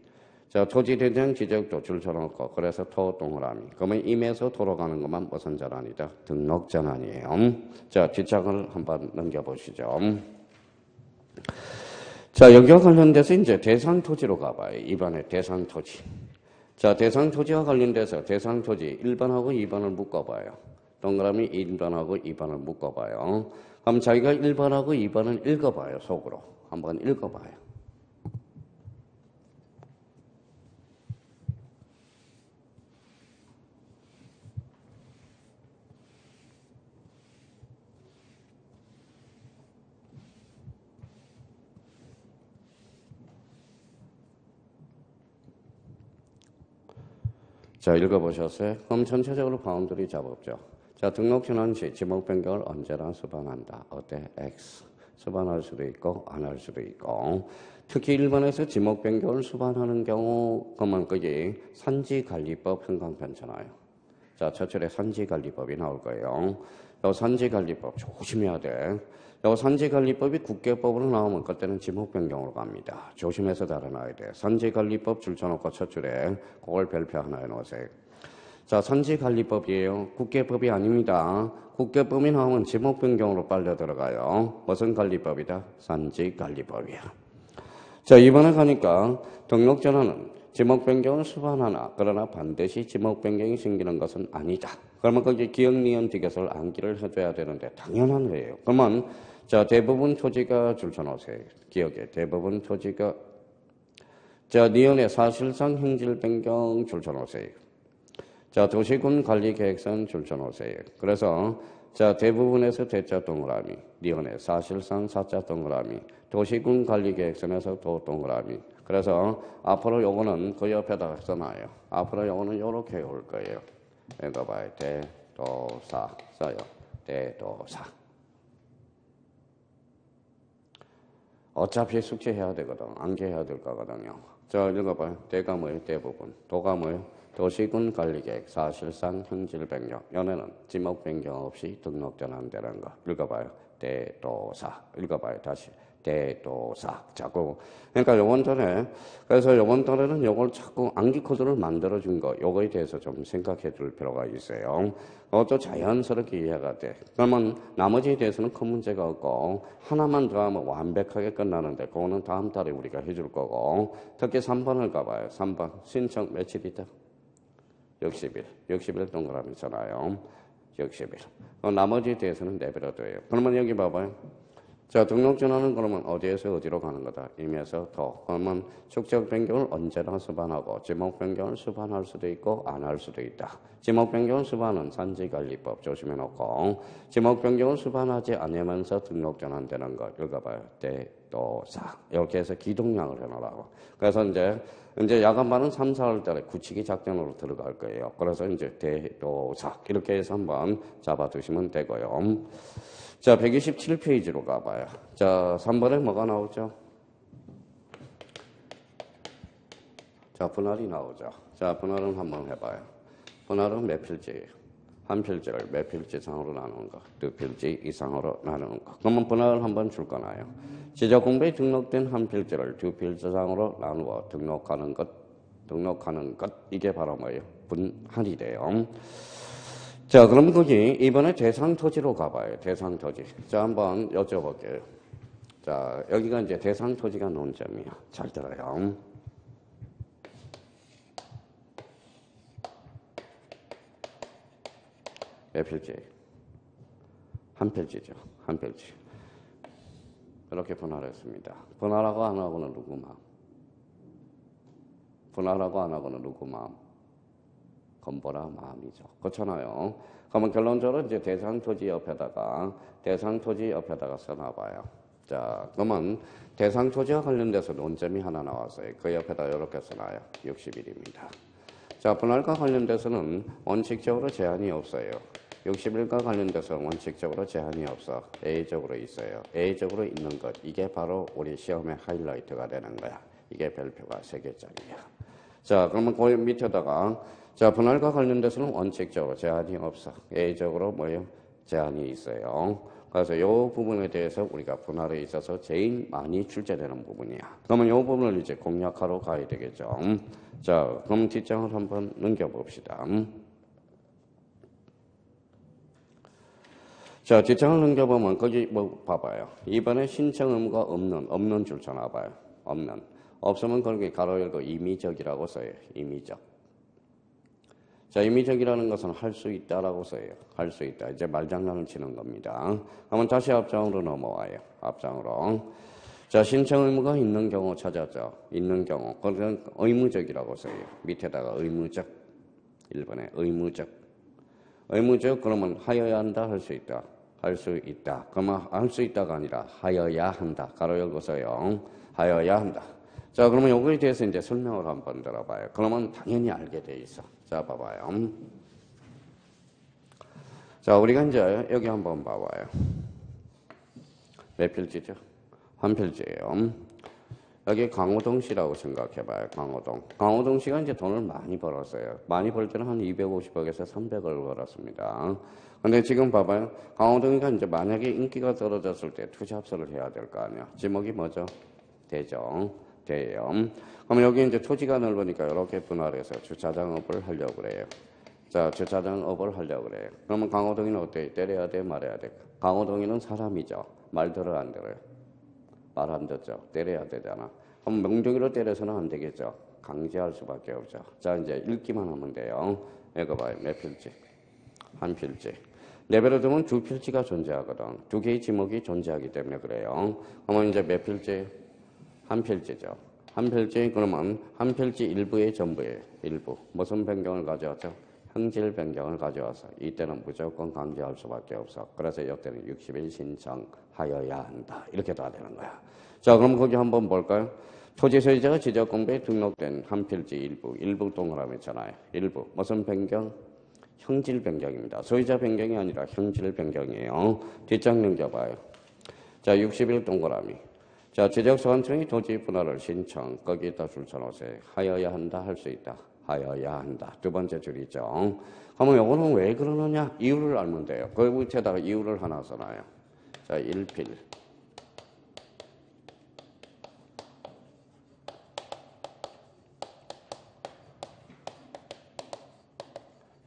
자, 토지 대장 지적도 줄 쳐놓고 그래서 토 동그라미. 그러면 임에서 토로 가는 것만 무슨 전환이다? 등록 전환이에요. 자, 뒷장을 한번 넘겨보시죠. 자, 여기와 관련돼서 이제 대상 토지로 가봐요. 이번에 대상 토지. 자, 대상 토지와 관련돼서 대상 토지 1번하고 2번을 묶어봐요. 동그라미 1번하고 2번을 묶어봐요. 그럼 자기가 1번하고 2번을 읽어봐요. 속으로. 한번 읽어봐요. 자, 읽어보셨어요? 그럼 전체적으로 바운더리 잡았죠. 자, 등록 전환 시 지목 변경을 언제나 수반한다. 어때? X. 수반할 수도 있고 안 할 수도 있고. 특히 1번에서 지목 변경을 수반하는 경우 그러면 그게 산지관리법 현강편잖아요. 자, 첫줄에 산지관리법이 나올 거예요. 요 산지관리법 조심해야 돼. 요 산지관리법이 국계법으로 나오면 그때는 지목 변경으로 갑니다. 조심해서 달아놔야 돼. 산지관리법 줄쳐놓고 첫 줄에 그걸 별표 하나 해놓으세요. 자, 산지관리법이에요. 국계법이 아닙니다. 국계법이 나오면 지목 변경으로 빨려 들어가요. 무슨 관리법이다? 산지관리법이야. 자, 이번에 가니까 등록전환은 지목 변경을 수반하나 그러나 반드시 지목 변경이 생기는 것은 아니다. 그러면 거기 기억, 니은, 뒷것을 암기를 해줘야 되는데 당연한 거예요. 그러면 자, 대부분 토지가 줄쳐놓으세요. 기억에 대부분 토지가 자, 니은에 사실상 행질 변경 줄쳐놓으세요. 자, 도시군 관리 계획서는 줄쳐놓으세요. 그래서 자, 대부분에서 대자 동그라미, 니은에 사실상 사자 동그라미, 도시군 관리 계획서에서 도 동그라미. 그래서 앞으로 요거는 그 옆에다가 써놔요. 앞으로 요거는 요렇게 올 거예요. 이거 봐요. 대도사 써요. 대도사. 어차피 숙제해야 되거든. 암기해야 될 거거든요. 자, 읽어봐요. 대가 뭐예요? 대부분. 도가 뭐예요? 도시군 관리계획, 사실상 형질 변경. 연애는 지목 변경 없이 등록 전환되는 거. 읽어봐요. 대도사. 읽어봐요. 다시. 대도사. 자꾸. 그러니까 요번 턴에, 그래서 요번 턴에는 요걸 자꾸 암기 코드를 만들어준 거, 요거에 대해서 좀 생각해 줄 필요가 있어요. 그것도 자연스럽게 이해가 돼. 그러면 나머지에 대해서는 큰 문제가 없고, 하나만 더 하면 완벽하게 끝나는데, 그거는 다음 달에 우리가 해줄 거고, 특히 3번을 가봐요. 3번. 신청 며칠이다? 60일. 60일 동그라미잖아요. 60일. 나머지에 대해서는 내버려둬요. 그러면 여기 봐봐요. 자, 등록전환은 그러면 어디에서 어디로 가는 거다? 임에서 도. 그러면 축적 변경을 언제나 수반하고 지목 변경을 수반할 수도 있고 안 할 수도 있다. 지목 변경을 수반은 산지관리법 조심해놓고 지목 변경을 수반하지 않으면서 등록전환되는 거 읽어봐요. 대도사. 이렇게 해서 기동량을 해놓으라고. 그래서 이제 야간반은 3, 4월 달에 굳히기 작전으로 들어갈 거예요. 그래서 이제 대도사. 이렇게 해서 한번 잡아두시면 되고요. 자, 127페이지로 가봐요. 자, 3번에 뭐가 나오죠? 자, 분할이 나오죠. 자, 분할은 한번 해봐요. 분할은 몇 필지예요? 한 필지를 몇 필지 이상으로 나누는 거, 두 필지 이상으로 나누는 거. 그러면 분할을 한번 줄 거나요? 지적공부에 등록된 한 필지를 두 필지 이상으로 나누어 등록하는 것, 이게 바로 뭐예요? 분할이 돼요. 자, 그럼 거기 이번에 대상 토지로 가봐요. 대상 토지. 자, 한번 여쭤볼게요. 자, 여기가 이제 대상 토지가 논점이야. 잘 들어요. 몇 필지? 한 필지죠. 한 필지. 그렇게 분할했습니다. 분할하고 안 하고는 누구 마음? 분할하고 안 하고는 누구 마음? 건보라 마음이죠. 그렇잖아요. 그러면 결론적으로 이제 대상 토지 옆에다가 써놔봐요. 자, 그러면 대상 토지와 관련돼서 논점이 하나 나왔어요. 그 옆에다 이렇게 써놔요. 60일입니다. 자, 분할과 관련돼서는 원칙적으로 제한이 없어요. 60일과 관련돼서 원칙적으로 제한이 없어. A적으로 있어요. A적으로 있는 것. 이게 바로 우리 시험의 하이라이트가 되는 거야. 이게 별표가 3개짜리야. 자, 그러면 그 밑에다가 자, 분할과 관련돼서는 원칙적으로 제한이 없어. A적으로 뭐예요? 제한이 있어요. 그래서 이 부분에 대해서 우리가 분할에 있어서 제일 많이 출제되는 부분이야. 그러면 이 부분을 이제 공략하러 가야 되겠죠. 자, 그럼 뒷장을 한번 넘겨봅시다. 자, 뒷장을 넘겨보면 거기 뭐 봐봐요. 이번에 신청 의무가 없는 줄 쳐놔봐요. 없으면 거기 가로 열고 임의적이라고 써요. 임의적. 자, 임의적이라는 것은 할 수 있다라고 써요. 할 수 있다. 이제 말장난을 치는 겁니다. 그러면 다시 앞장으로 넘어와요. 앞장으로. 자, 신청 의무가 있는 경우 찾았죠. 있는 경우. 그건 의무적이라고 써요. 밑에다가 의무적. 1번에 의무적. 의무적 그러면 하여야 한다, 할 수 있다. 할 수 있다. 그러면 할 수 있다가 아니라 하여야 한다. 가로 열고 써요. 하여야 한다. 자, 그러면 요거에 대해서 이제 설명을 한번 들어봐요. 그러면 당연히 알게 돼 있어. 자, 봐봐요. 자, 우리가 이제 여기 한번 봐봐요. 몇 필지죠? 한 필지예요. 여기 강호동 씨라고 생각해봐요. 강호동. 강호동 씨가 이제 돈을 많이 벌었어요. 많이 벌 때는 한 250억에서 300억을 벌었습니다. 근데 지금 봐봐요. 강호동이가 이제 만약에 인기가 떨어졌을 때 투자 합서를 해야 될 거 아니야. 지목이 뭐죠? 대죠. 대요. 그럼 여기 이제 토지가 넓으니까 이렇게 분할해서 주차장업을 하려고 그래요. 자, 주차장업을 하려고 그래요. 그러면 강호동이는 어때? 때려야 돼? 말해야 돼? 강호동이는 사람이죠. 말 들어 안 들어요? 말 안 듣죠. 때려야 되잖아. 그럼 맹종이로 때려서는 안 되겠죠. 강제할 수밖에 없죠. 자, 이제 읽기만 하면 돼요. 이거 봐요. 몇 필지? 한 필지. 레벨을 두면 두 필지가 존재하거든. 두 개의 지목이 존재하기 때문에 그래요. 그러면 이제 몇 필지? 한 필지죠. 한 필지, 그러면 한 필지 일부의 전부에 일부. 무슨 변경을 가져왔죠? 형질 변경을 가져와서 이때는 무조건 강제할 수밖에 없어. 그래서 이때는 60일 신청하여야 한다. 이렇게 다 되는 거야. 자, 그럼 거기 한번 볼까요? 토지 소유자가 지적공부에 등록된 한 필지 일부 동그라미 있잖아요. 일부. 무슨 변경? 형질 변경입니다. 소유자 변경이 아니라 형질 변경이에요. 뒷장 넘겨봐요. 자, 60일 동그라미. 자, 지적소관청이 토지 분할을 신청. 거기에다 줄 쳐놓으세요. 하여야 한다, 할 수 있다. 하여야 한다. 두 번째 줄이죠. 그러면 요거는 왜 그러느냐? 이유를 알면 돼요. 그 밑에다가 이유를 하나 써놔요. 자, 1필.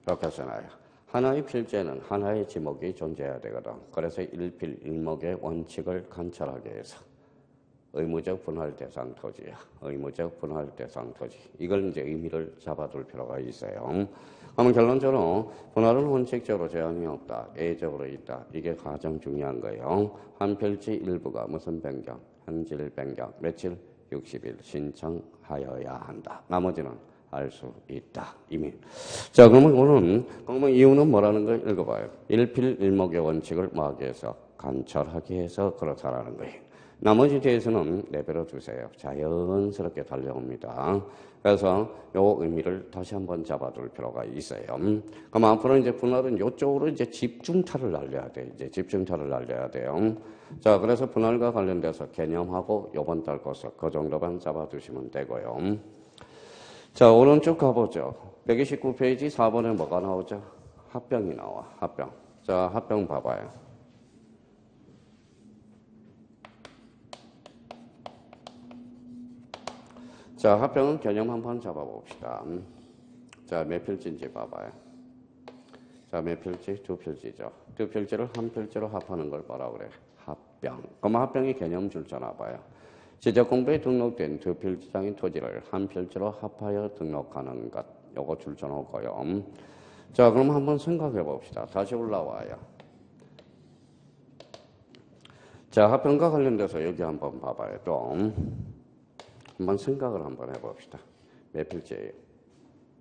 이렇게 써놔요. 하나의 필지에는 하나의 지목이 존재해야 되거든. 그래서 1필 1목의 원칙을 관철하기 위해서 의무적 분할 대상 토지야. 의무적 분할 대상 토지. 이걸 이제 의미를 잡아둘 필요가 있어요. 그러면 결론적으로 분할은 원칙적으로 제한이 없다. A적으로 있다. 이게 가장 중요한 거예요. 한 필지 일부가 무슨 변경? 현질 변경. 며칠? 60일 신청하여야 한다. 나머지는 알 수 있다. 이미. 자, 그러면 이유는 뭐라는 걸 읽어봐요. 1필 1목의 원칙을 뭐하기 위해서? 관철하기 위해서 그렇다라는 거예요. 나머지 뒤에서는 내버려 두세요. 자연스럽게 달려옵니다. 그래서 요 의미를 다시 한번 잡아둘 필요가 있어요. 그럼 앞으로 이제 분할은 이쪽으로 이제 집중타를 날려야 돼. 이제 집중타를 날려야 돼요. 자, 그래서 분할과 관련돼서 개념하고 요번 달 것을 그 정도만 잡아두시면 되고요. 자, 오른쪽 가보죠. 129페이지 4번에 뭐가 나오죠? 합병이 나와. 합병. 자, 합병 봐봐요. 자, 합병은 개념 한번 잡아봅시다. 자, 몇 필지인지 봐봐요. 자, 몇 필지? 두 필지죠. 두 필지를 한 필지로 합하는 걸 뭐라고 그래? 합병. 그럼 합병이 개념 줄잖아 봐요. 지적공부에 등록된 두 필지장의 토지를 한 필지로 합하여 등록하는 것. 요거 줄쳐놓고요. 자, 그럼 한번 생각해 봅시다. 다시 올라와요. 자, 합병과 관련돼서 여기 한번 봐봐요. 또 한번 생각을 한번 해봅시다. 몇 필지예요?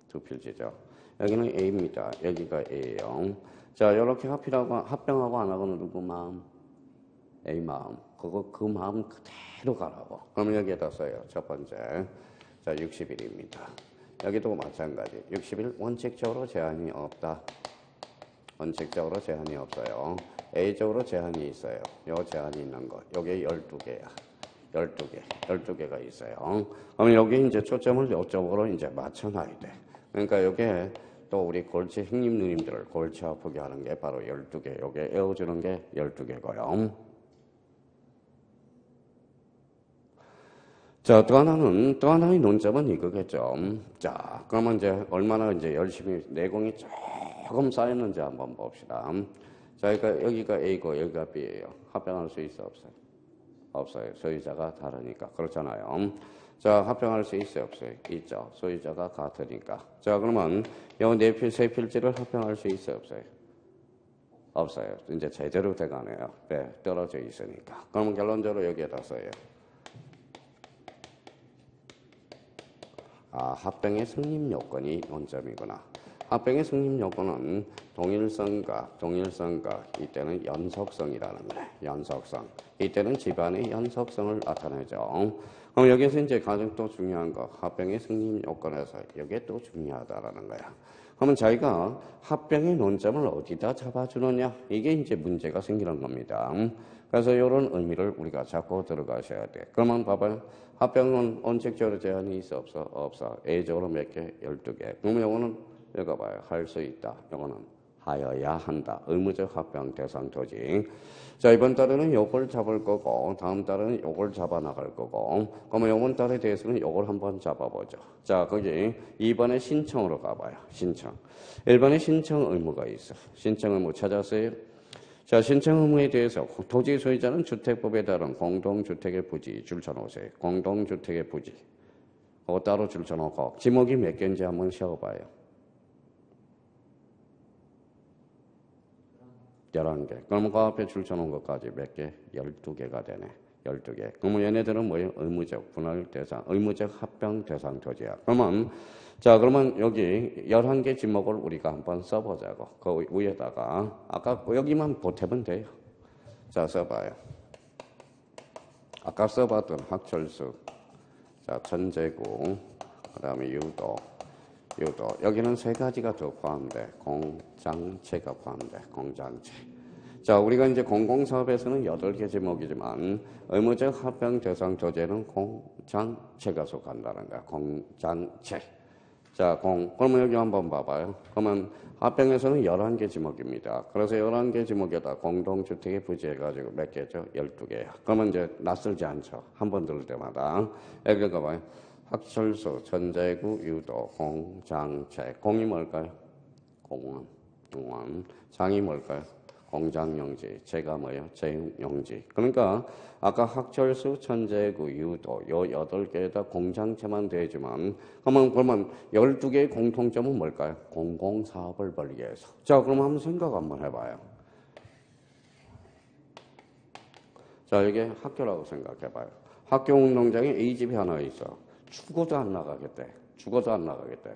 두 필지죠. 여기는 A입니다. 여기가 A예요. 자, 이렇게 합병하고 안 하고는 누구 마음? A 마음. 그 마음 그대로 가라고. 그럼 여기에다 써요. 첫 번째. 자, 60일입니다. 여기도 마찬가지. 60일 원칙적으로 제한이 없다. 원칙적으로 제한이 없어요. A적으로 제한이 있어요. 요 제한이 있는 거. 요게 12개야. 12개가 있어요. 그러면 여기 이제 초점을 이쪽으로 이제 맞춰놔야 돼. 그러니까 요게 또 우리 골치 형님 누님들을 골치 아프게 하는 게 바로 12개. 요게 에워주는 게 12개고요. 자, 또 하나의 논점은 이거겠죠. 자, 그러면 이제 얼마나 이제 열심히 내공이 조금 쌓였는지 한번 봅시다. 자, 그러니까 여기가 A고 여기가 B예요. 합병할 수 있어, 없어요? 없어요. 소유자가 다르니까. 그렇잖아요. 자, 합병할 수 있어요, 없어요? 있죠. 소유자가 같으니까. 자, 그러면 요 세 필지를 합병할 수 있어요, 없어요? 없어요. 이제 제대로 돼가네요. 네, 떨어져 있으니까. 그러면 결론적으로 여기에다 써요. 아, 합병의 승립 요건이 논점이구나. 합병의 승립 요건은 동일성과 이때는 연속성이라는 거예요. 연속성. 이때는 집안의 연속성을 나타내죠. 그럼 여기서 이제 가장 또 중요한 거 합병의 승립 요건에서 이게 또 중요하다라는 거야. 그러면 자기가 합병의 논점을 어디다 잡아주느냐? 이게 이제 문제가 생기는 겁니다. 그래서 이런 의미를 우리가 잡고 들어가셔야 돼. 그러면 봐봐요. 합병은 원칙적으로 제한이 있어, 없어? 없어. A적으로 몇 개? 12개. 그러면 이거는 읽어봐요. 할 수 있다. 이거는 하여야 한다. 의무적 합병 대상 조직. 자, 이번 달에는 요걸 잡을 거고, 다음 달에는 요걸 잡아 나갈 거고, 그러면 이번 달에 대해서는 요걸 한번 잡아보죠. 자, 거기 2번에 신청으로 가봐요. 신청. 1번에 신청 의무가 있어. 신청 의무 찾았어요? 자, 신청 의무에 대해서 토지 소유자는 주택법에 따른 공동주택의 부지 줄쳐놓으세요. 공동주택의 부지. 그거 따로 줄쳐놓고, 지목이 몇 개인지 한번 세어봐요. 11개. 그러면 그 앞에 줄쳐놓은 것까지 몇 개? 12개가 되네. 12개. 그러면 얘네들은 뭐예요? 의무적 분할 대상, 의무적 합병 대상 토지야. 그러면 여기 11개 지목을 우리가 한번 써보자고. 그 위에다가, 아까 여기만 보태면 돼요. 자, 써봐요. 아까 써봤던 학철수, 자, 천재구, 그 다음에 유도. 여기는 세 가지가 더 포함돼. 공장체가 포함돼. 공장체. 자, 우리가 이제 공공사업에서는 8개 제목이지만 의무적 합병 대상 조제는 공장체가 속한다는 거야. 공장체. 자, 그러면 여기 한번 봐봐요. 그러면 합병에서는 11개 지목입니다. 그래서 11개 지목에다 공동주택의 부지해가지고 몇 개죠? 12개야. 그러면 이제 낯설지 않죠. 한 번 들을 때마다. 여기 가봐요. 학철수, 천재구, 유도, 공장체. 공이 뭘까요? 공원. 장이 뭘까요? 공장용지. 제가 뭐예요? 제용용지. 그러니까 아까 학철수, 천재구, 유도 요 8개에다 공장체만 되지만 그러면 12개의 공통점은 뭘까요? 공공사업을 벌기 위해서. 자, 그럼 한번 생각 한번 해봐요. 자, 이게 학교라고 생각해봐요. 학교 운동장에 A집이 하나 있어. 죽어도 안 나가겠대.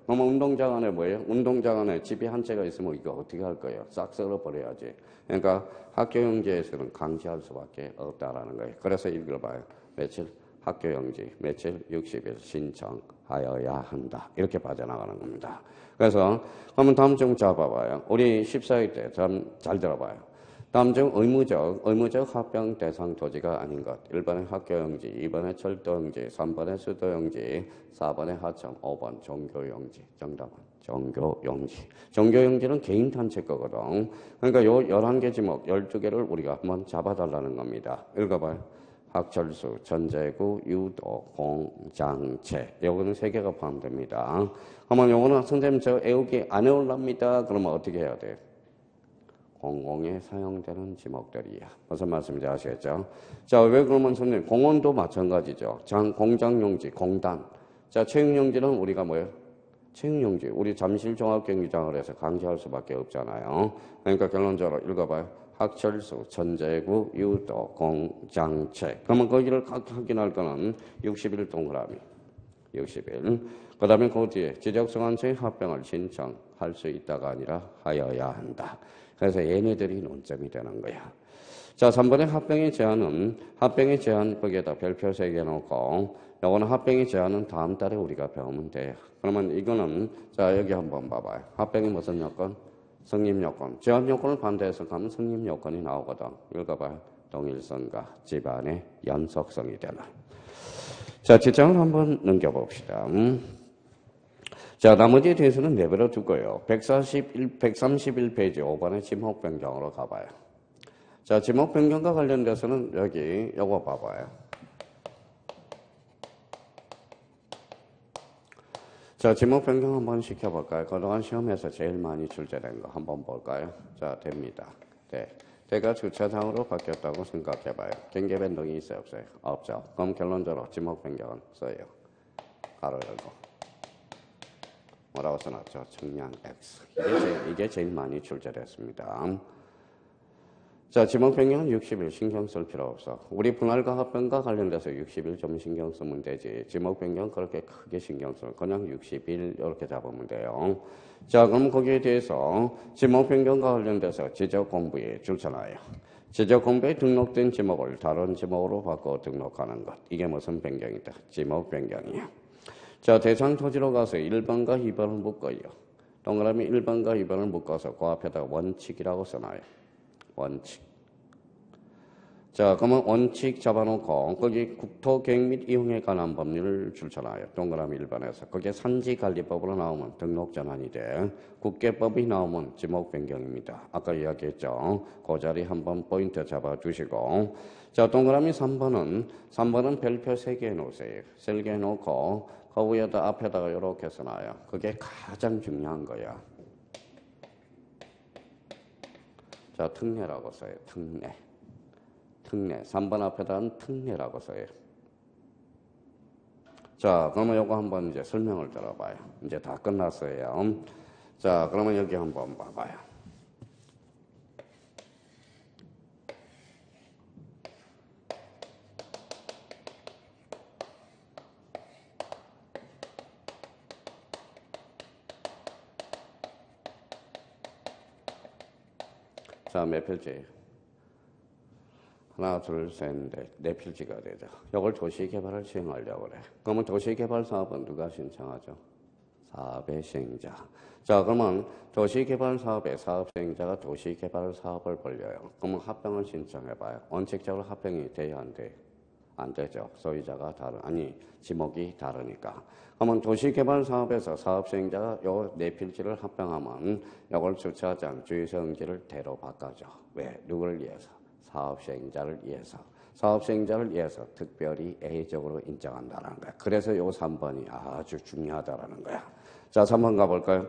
그러면 운동장 안에 뭐예요? 운동장 안에 집이 한 채가 있으면 이거 어떻게 할 거예요? 싹 썰어버려야지. 그러니까 학교용지에서는 강제할 수밖에 없다라는 거예요. 그래서 읽어봐요. 며칠? 학교용지. 며칠? 60일 신청하여야 한다. 이렇게 빠져나가는 겁니다. 그래서 그러면 다음 중 잡아봐요. 우리 14회 때 잘 들어봐요. 다음 중 의무적 합병 대상 토지가 아닌 것. 1번에 학교용지, 2번에 철도용지, 3번에 수도용지, 4번에 하청, 5번 종교용지. 정답은 종교용지. 종교용지는 개인 단체 거거든. 그러니까 요 11개 지목, 12개를 우리가 한번 잡아달라는 겁니다. 읽어봐요. 학철수, 천재구, 유도, 공장체. 요거는 3개가 포함됩니다. 그러면 요거는 선생님 저 애우기 안 애울랍니다. 그러면 어떻게 해야 돼요? 공공에 사용되는 지목들이야. 무슨 말씀인지 아시겠죠? 자, 왜 그러면 선생님, 공원도 마찬가지죠. 공장용지, 공단. 자, 체육용지는 우리가 뭐예요? 체육용지. 우리 잠실 종합경기장을 해서 강제할 수밖에 없잖아요. 그러니까 결론적으로 읽어봐요. 학철수, 천재구, 유도, 공장체. 그러면 거기를 확인할 거는 60일 동그라미. 60일. 그 다음에 그 뒤에 지적소관청의 합병을 신청할 수 있다가 아니라 하여야 한다. 그래서 얘네들이 논점이 되는 거야. 자, 3번의 합병의 제한 거기에다 별표 3개 놓고 요거는 합병의 제한은 다음 달에 우리가 배우면 돼요. 그러면 이거는 자, 여기 한번 봐봐요. 합병이 무슨 요건? 성립 요건. 제한 요건을 반대해서 가면 성립 요건이 나오거든. 읽어봐요. 동일성과 집안의 연속성이 되는. 자, 뒷장을 한번 넘겨봅시다. 자, 나머지에 대해서는 내버려 두고요. 131페이지 5번의 지목 변경으로 가봐요. 자, 지목 변경과 관련돼서는 여기 요거 봐봐요. 자, 지목 변경 한번 시켜볼까요? 그동안 시험에서 제일 많이 출제된 거 한번 볼까요? 자, 됩니다. 네. 대가 주차장으로 바뀌었다고 생각해봐요. 경계 변동이 있어요, 없어요? 없죠. 그럼 결론적으로 지목 변경은 써요. 가로 열고. 뭐라고 써놨죠? 측량 X. 이게 제일 많이 출제됐습니다. 자, 지목 변경은 60일 신경 쓸 필요 없어. 우리 분할과 합병과 관련돼서 60일 좀 신경 쓰면 되지. 지목 변경 그렇게 크게 신경 쓸 그냥 60일 이렇게 잡으면 돼요. 자, 그럼 거기에 대해서 지목 변경과 관련돼서 지적 공부에 줄쳐놔요. 지적 공부에 등록된 지목을 다른 지목으로 바꿔 등록하는 것. 이게 무슨 변경이다? 지목 변경이야. 자, 대상 토지로 가서 1번과 2번을 묶어요. 동그라미 1번과 2번을 묶어서 그 앞에다가 원칙이라고 써놔요. 원칙. 자, 그러면 원칙 잡아놓고 거기 국토계획 및 이용에 관한 법률을 줄쳐놔요. 동그라미 1번에서. 거기에 산지관리법으로 나오면 등록전환이 돼. 국계법이 나오면 지목 변경입니다. 아까 이야기했죠. 그 자리 한번 포인트 잡아주시고. 자, 동그라미 3번은 별표 3개 해놓으세요. 3개 해놓고 그 위에다 앞에다가 이렇게 써놔요. 그게 가장 중요한 거야. 자, 특례라고 써요. 특례. 3번 앞에다는 특례라고 써요. 자, 그러면 요거 한번 이제 설명을 들어봐요. 이제 다 끝났어요. 자, 그러면 여기 한번 봐봐요. 자, 몇 필지? 하나, 둘, 셋, 넷, 네 필지가 되죠. 이걸 도시개발을 시행하려고 그래. 그러면 도시개발 사업은 누가 신청하죠? 사업의 시행자. 자, 그러면 도시개발 사업의 사업 시행자가 도시개발 사업을 벌려요. 그러면 합병을 신청해봐요. 원칙적으로 합병이 돼야 안 돼? 안 되죠. 소유자가 지목이 다르니까. 그러면 도시개발 사업에서 사업 시행자가 요 네 필지를 합병하면 이걸 주차장, 주유소용지를 대로 바꿔줘. 왜? 누구를 위해서? 사업 시행자를 위해서. 사업 시행자를 위해서 특별히 A적으로 인정한다는 거야. 그래서 요 3번이 아주 중요하다라는 거야. 자, 3번 가볼까요?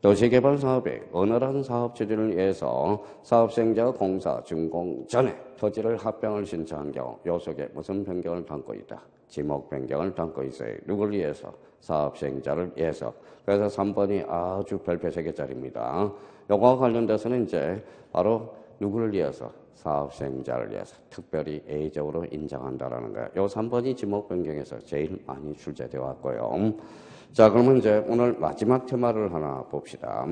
도시개발 사업의 원활한 사업 추진을 위해서 사업 시행자가 공사, 준공 전에 토지를 합병을 신청한 경우 요 속에 무슨 변경을 담고 있다? 지목 변경을 담고 있어요. 누구를 위해서? 사업 시행자를 위해서. 그래서 3번이 아주 별표 3개짜리입니다. 요거와 관련돼서는 이제 바로 누구를 위해서? 사업 시행자를 위해서 특별히 A적으로 인정한다라는 거예요. 요 3번이 지목 변경에서 제일 많이 출제되어 왔고요. 자, 그러면 이제 오늘 마지막 테마를 하나 봅시다.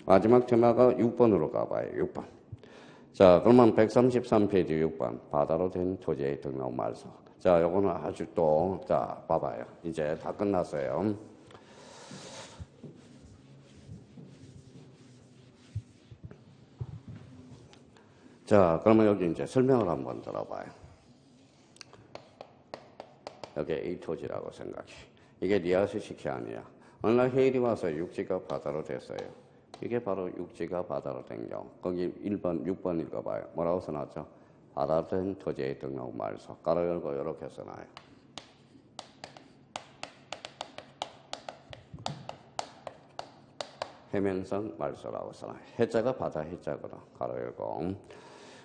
마지막 테마가 6번으로 가봐요. 6번. 자, 그러면 133페이지 6번. 바다로 된 토지의 등록 말소. 자, 요거는 아주 또, 자, 봐봐요. 이제 다 끝났어요. 자, 그러면 여기 이제 설명을 한번 들어봐요. 여기 이 토지라고 생각해. 이게 리아스 시키 아니야. 어느 날 해일이 와서 육지가 바다로 됐어요. 이게 바로 육지가 바다로 된 경우. 거기 1번, 6번 읽어봐요. 뭐라고 써놨죠? 바다로 된 토지의 등록 말소. 가로 열고 이렇게 써놔요. 해면성 말소라고 써놔요. 해자가 바다 해자거든. 가로 열고.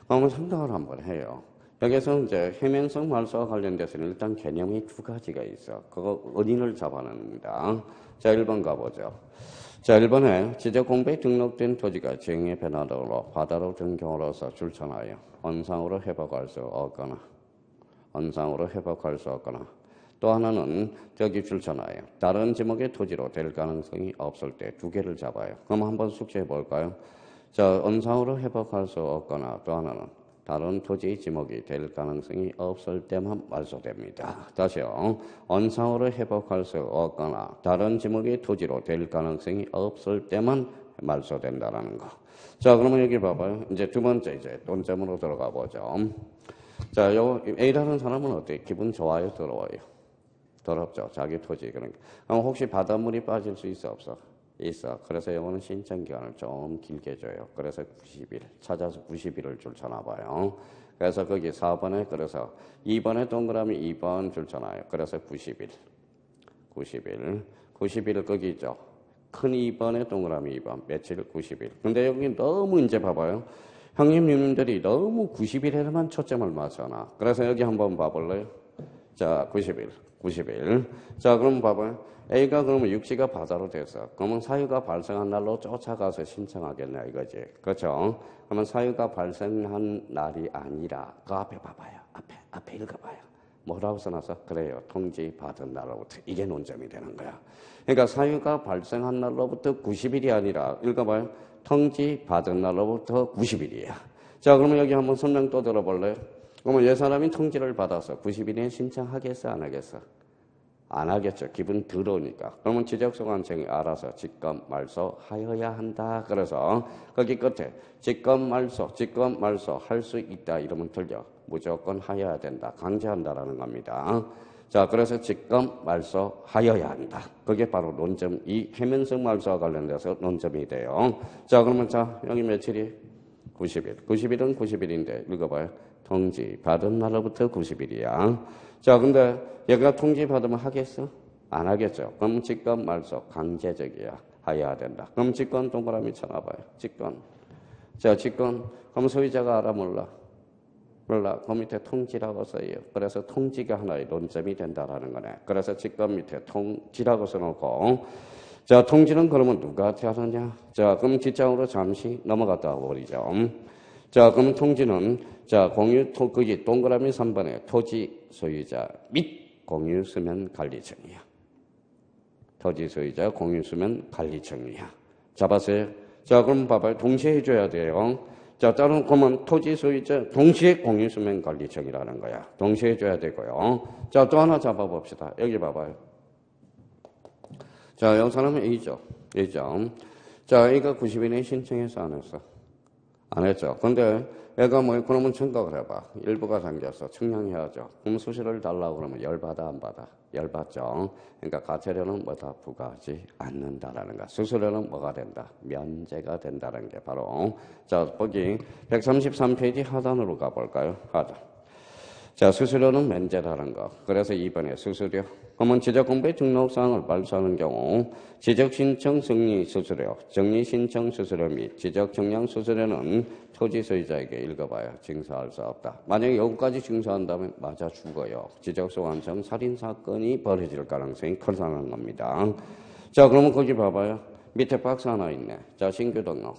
그러면 생각을 한번 해요. 여기서 이제 해면성 말소와 관련돼서는 일단 개념이 두 가지가 있어. 그거 어딘을 잡아냅니다. 자, 1번 가보죠. 자, 1번에 지적공부에 등록된 토지가 지형의 변화로 바다로 든 경우로서 줄쳐놔요. 원상으로 회복할 수 없거나, 원상으로 회복할 수 없거나. 또 하나는 저기 줄쳐놔요. 다른 지목의 토지로 될 가능성이 없을 때 두 개를 잡아요. 그럼 한번 숙지해 볼까요? 자, 원상으로 회복할 수 없거나 또 하나는 다른 토지의 지목이 될 가능성이 없을 때만 말소됩니다. 다시요. 원상으로 회복할 수 없거나 다른 지목의 토지로 될 가능성이 없을 때만 말소된다라는 거. 자, 그러면 여기 봐봐요. 이제 두 번째 이제 논점으로 들어가 보죠. 자, 요 A라는 사람은 어때? 기분 좋아요? 더러워요? 더럽죠. 자기 토지. 그러니까. 그럼 혹시 바닷물이 빠질 수 있어? 없어? 있어. 그래서 이거는 신청 기간을 좀 길게 줘요. 그래서 90일. 찾아서 90일을 줄쳐놔봐요. 그래서 거기 4번에 그래서 2번에 동그라미 2번 줄쳐놔요. 그래서 90일. 90일 거기 있죠. 큰 2번에 동그라미 2번. 며칠? 90일. 근데 여기 너무 이제 봐봐요. 형님, 누님들이 너무 90일에만 초점을 맞춰놔. 그래서 여기 한번 봐볼래요? 자, 90일. 자, 그럼 봐봐요. A가 그러면 육지가 바다로 돼서 그러면 사유가 발생한 날로 쫓아가서 신청하겠냐 이거지. 그렇죠? 그러면 사유가 발생한 날이 아니라 그 앞에 봐봐요. 앞에 읽어봐요. 뭐라고 써놨어? 그래요. 통지 받은 날로부터. 이게 논점이 되는 거야. 그러니까 사유가 발생한 날로부터 90일이 아니라 읽어봐요. 통지 받은 날로부터 90일이야. 자, 그러면 여기 한번 설명 또 들어볼래요? 그러면 이 사람이 통지를 받아서 90일에 신청하겠어? 안 하겠어? 안 하겠죠. 기분 더러우니까. 그러면 지적소관청이 알아서 직권 말소 하여야 한다. 그래서 거기 끝에 직권 말소 할 수 있다 이러면 틀려. 무조건 하여야 된다. 강제한다라는 겁니다. 자, 그래서 직권 말소 하여야 한다. 그게 바로 논점, 이 해면성 말소와 관련돼서 논점이 돼요. 자, 그러면 자, 여기 며칠이? 90일. 90일은 90일인데 읽어봐요. 통지 받은 날로부터 90일이야. 자, 근데 얘가 통지 받으면 하겠어? 안 하겠죠. 그럼 직권 말소 강제적이야. 하여야 된다. 그럼 직권 동그라미 쳐놔봐요. 직권. 자, 직권. 그럼 소유자가 알아 몰라? 몰라. 그 밑에 통지라고 써요. 그래서 통지가 하나의 논점이 된다라는 거네. 그래서 직권 밑에 통지라고 써놓고 자, 통지는 그러면 누구한테 하느냐? 자, 그럼 뒷장으로 잠시 넘어갔다 버리죠. 자, 그럼 통지는 자, 거기 동그라미 3번에 토지 소유자 및 공유수면관리청이야. 토지 소유자 공유수면 관리청이야. 잡았어요? 자, 그럼 봐봐요. 동시에 해줘야 돼요. 자, 다른 그러면 토지 소유자 동시에 공유수면 관리청이라는 거야. 동시에 해줘야 되고요. 자, 또 하나 잡아봅시다. 여기 봐봐요. 자, 여기 사람은 A죠. A죠. 자, A가 90일에 신청해서 안 했어. 안 했죠. 근데 얘가 뭐, 그러면 생각을 해봐. 일부가 잠겼어. 측량해야죠. 그럼 수수료를 달라고 그러면 열받아, 안 받아? 열받죠. 그러니까 과태료는 뭐다 부과하지 않는다라는 거. 수수료는 뭐가 된다? 면제가 된다는 게 바로. 자, 거기 133페이지 하단으로 가볼까요? 하단. 자, 수수료는 면제라는 거. 그래서 2번에 수수료. 그러면 지적공부의 등록사항을 발송하는 경우 지적신청 승리 수수료, 정리신청 수수료 및 지적청량 수수료는 토지 소유자에게 읽어봐요. 징수할 수 없다. 만약에 여기까지 징수한다면 맞아 죽어요. 지적소관청 살인사건이 벌어질 가능성이 커다란 겁니다. 자, 그러면 거기 봐봐요. 밑에 박스 하나 있네. 자, 신규 등록.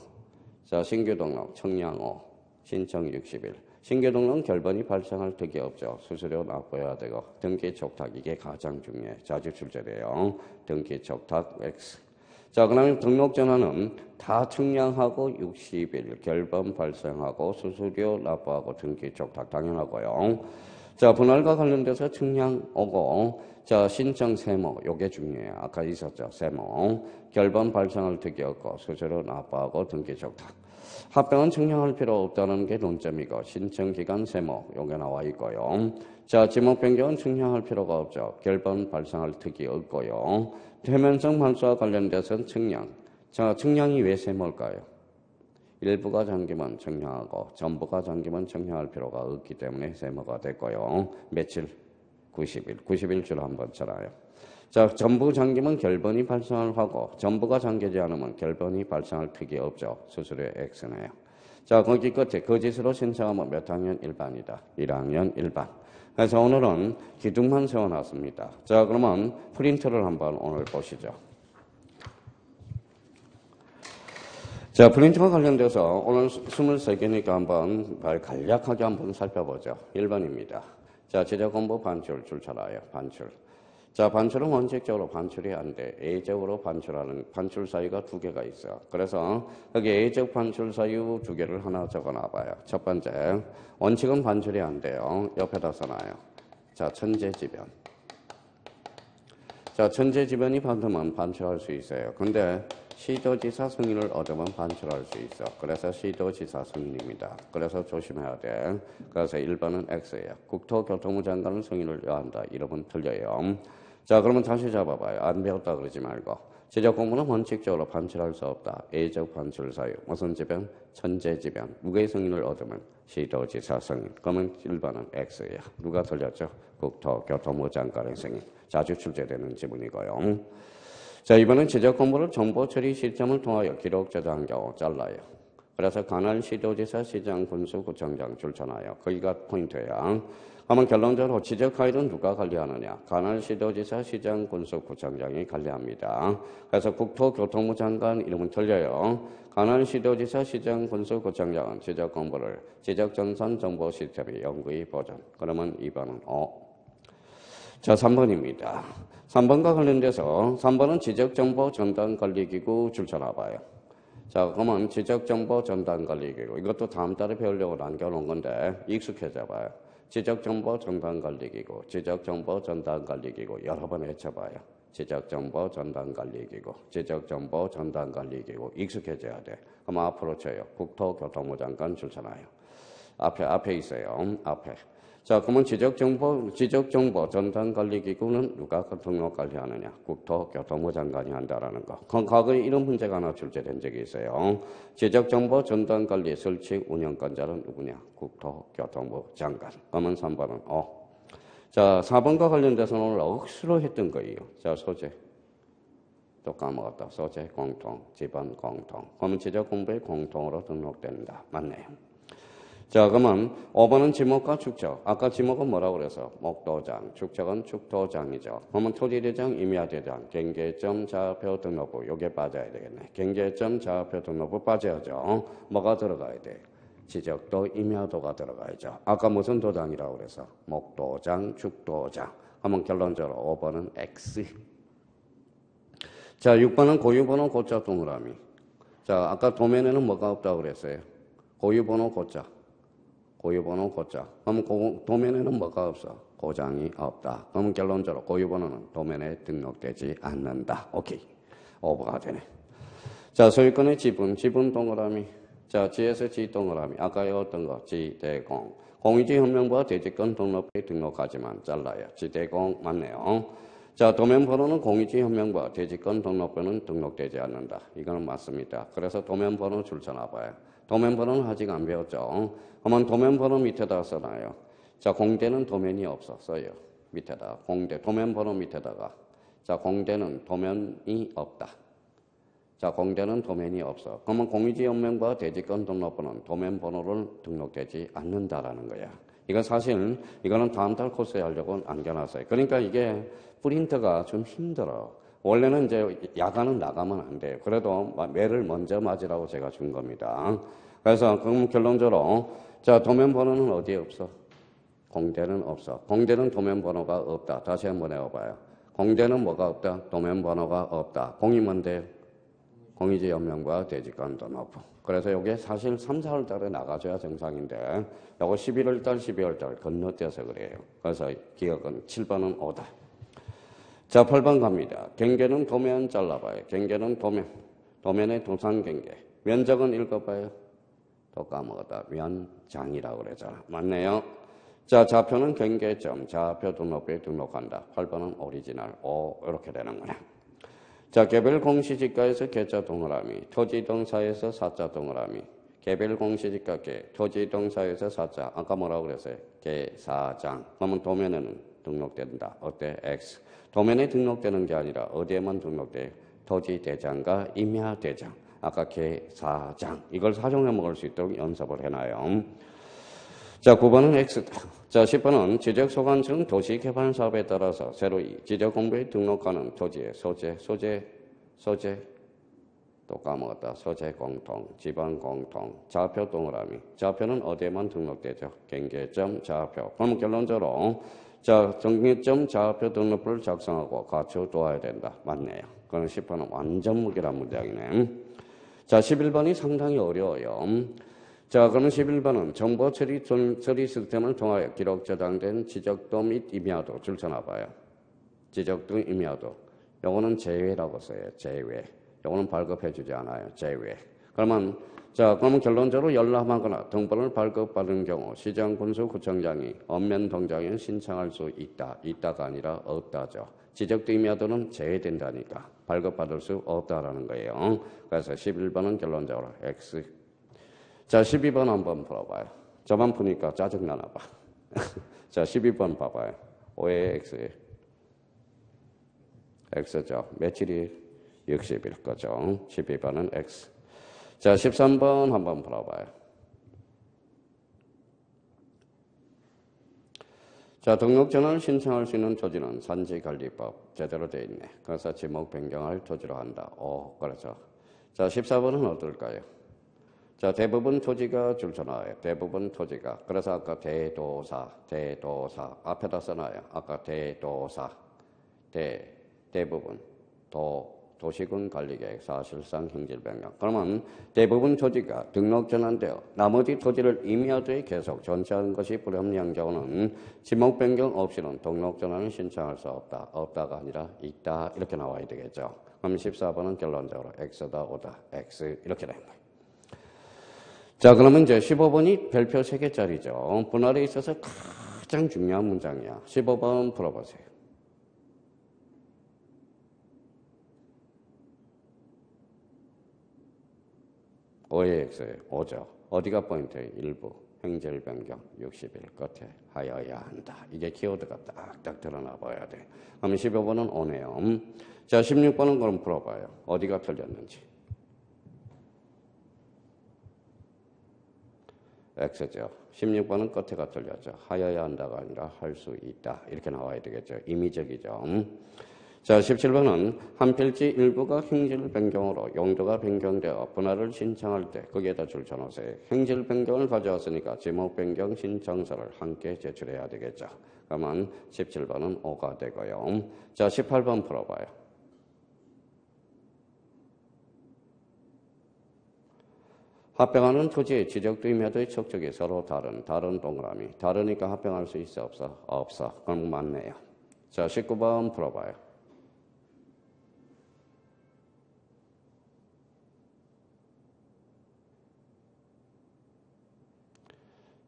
자, 신규 등록 청량호 신청 60일. 신규 등록은 결번이 발생할 턱이 없죠. 수수료 납부해야 되고 등기 촉탁 이게 가장 중요해. 자주 출제돼요. 등기 촉탁 X. 자, 그다음에 등록 전화는 다 청량하고 60일 결번 발생하고 수수료 납부하고 등기 촉탁 당연하고요. 자, 분할과 관련돼서 청량 오고 자, 신청 세무 요게 중요해요. 아까 있었죠. 세무 결번 발생할 턱이 없고 수수료 납부하고 등기 촉탁. 합병은 청량할 필요 없다는 게 논점이고 신청기간 세무 요게 나와 있고요. 자, 지목 변경은 청량할 필요가 없죠. 결번 발생할 턱이 없고요. 대면성 말소와 관련돼서는 청량. 자, 청량이 왜 세무일까요? 일부가 잠기면 청량하고 전부가 잠기면 청량할 필요가 없기 때문에 세무가 됐고요. 며칠? 90일. 90일 줄 한번 쳐놔요. 자, 전부 잠기면 결번이 발생하고 전부가 잠기지 않으면 결번이 발생할 턱이 없죠. 수수료 X네요. 자, 거기 끝에 거짓으로 신청하면 몇 학년 1반이다. 1학년 1반. 그래서 오늘은 기둥만 세워놨습니다. 자, 그러면 프린트를 한번 오늘 보시죠. 자, 프린트와 관련돼서 오늘 23개니까 한번 간략하게 한번 살펴보죠. 1번입니다. 자, 지적공부 반출 줄쳐놔요. 반출. 자, 반출은 원칙적으로 반출이 안 돼. A적으로 반출하는 반출 사유가 두 개가 있어. 그래서 여기 A적 반출 사유 두 개를 하나 적어놔봐요. 첫 번째, 원칙은 반출이 안 돼요. 옆에다 써놔요. 자, 천재지변. 자, 천재지변이 받으면 반출할 수 있어요. 근데 시도지사 승인을 얻으면 반출할 수 있어. 그래서 시도지사 승인입니다. 그래서 조심해야 돼. 그래서 1번은 X예요. 국토교통부 장관은 승인을 해야 한다. 이러면 틀려요. 자, 그러면 다시 잡아봐요. 안 배웠다 그러지 말고. 지적공부는 원칙적으로 반출할 수 없다. A적 반출 사유. 무슨 지변? 천재지변. 누구의 승인을 얻으면 시도지사 승인. 그러면 1번은 X예요. 누가 틀렸죠? 국토교통부 장관의 승인. 자주 출제되는 지문이고요. 자, 이번엔 지적공부를 정보 처리 시점을 통하여 기록 저장한 경우 잘라요. 그래서 관할 시도지사, 시장, 군수, 구청장 줄쳐놔요. 거기가 포인트야. 그러면 결론적으로 지적 파일은 누가 관리하느냐? 관할 시도지사, 시장, 군수, 구청장이 관리합니다. 그래서 국토교통부 장관 이름은 틀려요. 관할 시도지사, 시장, 군수, 구청장은 지적 공부를 지적전산 정보 시스템의 영구히 보존. 그러면 2번은 자, 3번입니다. 3번과 관련돼서 3번은 지적정보 전담관리기구 줄쳐놔봐요. 자, 그러면 지적정보 전담관리기구 이것도 다음 달에 배우려고 남겨놓은 건데 익숙해져 봐요. 지적정보 전담관리기구, 지적정보 전담관리기구 여러 번 외쳐봐요. 지적정보 전담관리기구, 지적정보 전담관리기구 익숙해져야 돼. 그럼 앞으로 쳐요. 국토교통부 장관 출전하요. 앞에 있어요. 앞에. 자, 그러면 지적정보 전담관리기구는 누가 등록 관리하느냐? 국토교통부 장관이 한다라는 거. 그럼 과거에 이런 문제가 하나 출제된 적이 있어요. 지적정보 전담관리 설치 운영권자는 누구냐? 국토교통부 장관. 그러면 3번은 자, 4번과 관련돼서는 오늘 억수로 했던 거예요. 자, 소재. 또 까먹었다. 소재 공통, 지번 공통. 그러면 지적공부의 공통으로 등록된다. 맞네요. 자, 그러면 5번은 지목과 축적. 아까 지목은 뭐라고 그래서? 목도장, 축적은 축도장이죠. 그러면 토지대장, 임야대장, 경계점, 자표 등록부. 요게 빠져야 되겠네. 경계점, 자표 등록부 빠져야죠. 뭐가 들어가야 돼? 지적도, 임야도가 들어가야죠. 아까 무슨 도장이라고 그래서? 목도장, 축도장. 그러면 결론적으로 5번은 X. 자, 6번은 고유번호 고자 동그라미. 자, 아까 도면에는 뭐가 없다고 그랬어요? 고유번호 고자. 고유번호 고자. 그럼 도면에는 뭐가 없어? 고장이 없다. 그럼 결론적으로 고유번호는 도면에 등록되지 않는다. 오케이. 오버가 되네. 자, 소유권의 지분 동그라미. 자, 지에서 지 동그라미. 아까 어떤 거? 지대공. 공유지 현명부와 대지권 등록부에 등록하지만 잘라요. 지대공 맞네요. 자, 도면번호는 공유지 현명부와 대지권 등록부는 등록되지 않는다. 이거는 맞습니다. 그래서 도면번호 출전해봐요. 도면번호는 아직 안 배웠죠. 그러면 도면번호 밑에다가 써놔요. 자, 공대는 도면이 없었어요. 밑에다 공대 도면번호 밑에다가 자, 공대는 도면이 없다. 자, 공대는 도면이 없어. 그러면 공유지 연명과 대지권 등록부는 도면번호를 등록되지 않는다라는 거야. 이건 사실 이거는 다음 달 코스에 하려고 안겨놨어요. 그러니까 이게 프린터가 좀 힘들어. 원래는 이제 야간은 나가면 안 돼요. 그래도 매를 먼저 맞으라고 제가 준 겁니다. 그래서 그럼 결론적으로 자, 도면번호는 어디에 없어? 공대는 없어. 공대는 도면번호가 없다. 다시 한번 해봐요. 공대는 뭐가 없다? 도면번호가 없다. 공이 뭔데? 공유지 연명과 대지권 등록부. 그래서 이게 사실 3, 4월 달에 나가줘야 정상인데 요거 11월 달, 12월 달 건너뛰어서 그래요. 그래서 기억은 7번은 오다. 자, 8번 갑니다. 경계는 도면 잘라봐요. 경계는 도면. 도면의 도산경계. 면적은 읽어봐요. 또 까먹었다. 면장이라고 그러잖아. 맞네요. 자, 좌표는 경계점. 좌표 등록부에 등록한다. 8번은 오리지널. 이렇게 되는 거네. 자, 개별 공시지가에서 개자 동그라미. 토지동사에서 사자 동그라미. 개별 공시지가 개. 토지동사에서 사자. 아까 뭐라고 그랬어요? 개사장. 그러면 도면에는 등록된다. 어때? X. 도면에 등록되는 게 아니라 어디에만 등록돼요? 토지대장과 임야대장. 아까 개사장. 이걸 사용해 먹을 수 있도록 연습을 해놔요. 자, 9번은 X다. 자, 10번은 지적소관청 도시개발사업에 따라서 새로이 지적공부에 등록하는 토지의 소재, 또 까먹었다. 소재 공통, 지방 공통, 좌표 동그라미. 좌표는 어디에만 등록되죠? 경계점, 좌표. 그럼 결론적으로 자, 경계점, 좌표 등록부를 작성하고 갖춰두어야 된다. 맞네요. 그건 10번은 완전 무결한 문장이네. 자, 11번이 상당히 어려워요. 자, 그러면 11번은 정보 처리 시스템을 통하여 기록 저장된 지적도 및 임야도 줄쳐놔봐요. 지적도 임야도. 요거는 제외라고 써요. 제외. 요거는 발급해주지 않아요. 제외. 그러면 결론적으로 열람하거나 등본을 발급받은 경우 시장군수구청장이 엄면 동장에 신청할 수 있다. 있다가 아니라 없다죠. 지적도 임야도는 제외된다니까 발급받을 수 없다라는 거예요. 그래서 11번은 결론적으로 X. 자, 12번 한번 풀어봐요. 저만 푸니까 짜증나나 봐. 자, 12번 봐봐요. 5의 X에 X죠. 며칠이 60일 거죠. 12번은 X. 자, 13번 한번 풀어봐요. 자, 등록 전환을 신청할 수 있는 토지는 산지관리법 제대로 되어 있네. 그래서 지목 변경할 토지로 한다. 그렇죠. 자, 14번은 어떨까요? 자, 대부분 토지가 줄쳐나와요. 대부분 토지가. 그래서 아까 대도사 앞에다 써놔요. 아까 대도사, 대부분, 도시군 관리계획, 사실상 행질 변경. 그러면 대부분 토지가 등록 전환되어 나머지 토지를 임야도에 계속 전체하는 것이 불합리한 경우는 지목 변경 없이는 등록 전환을 신청할 수 없다. 없다가 아니라 있다. 이렇게 나와야 되겠죠. 그럼 14번은 결론적으로 X다, O다, X 이렇게 되는 거예요. 자, 그러면 이제 15번이 별표 3개짜리죠. 분할에 있어서 가장 중요한 문장이야. 15번 풀어보세요. O의 X에 5죠. 어디가 포인트예요? 일부. 행질 변경 60일 끝에 하여야 한다. 이게 키워드가 딱딱 드러나 봐야 돼. 그럼 15번은 O네요. 자, 16번은 그럼 풀어봐요. 어디가 틀렸는지. X죠. 16번은 끝에가 틀렸죠. 하여야 한다가 아니라 할 수 있다. 이렇게 나와야 되겠죠. 임의적이죠. 자, 17번은 한 필지 일부가 행질 변경으로 용도가 변경되어 분할을 신청할 때 거기에다 줄 쳐놓으세요. 행질 변경을 가져왔으니까 지목 변경 신청서를 함께 제출해야 되겠죠. 그러면 17번은 O가 되고요. 자, 18번 풀어봐요. 합병하는 토지의 지적도 임야도의 척척이 서로 다른 동그라미. 다르니까 합병할 수 있어, 없어? 없어. 그럼 맞네요. 자, 19번 풀어봐요.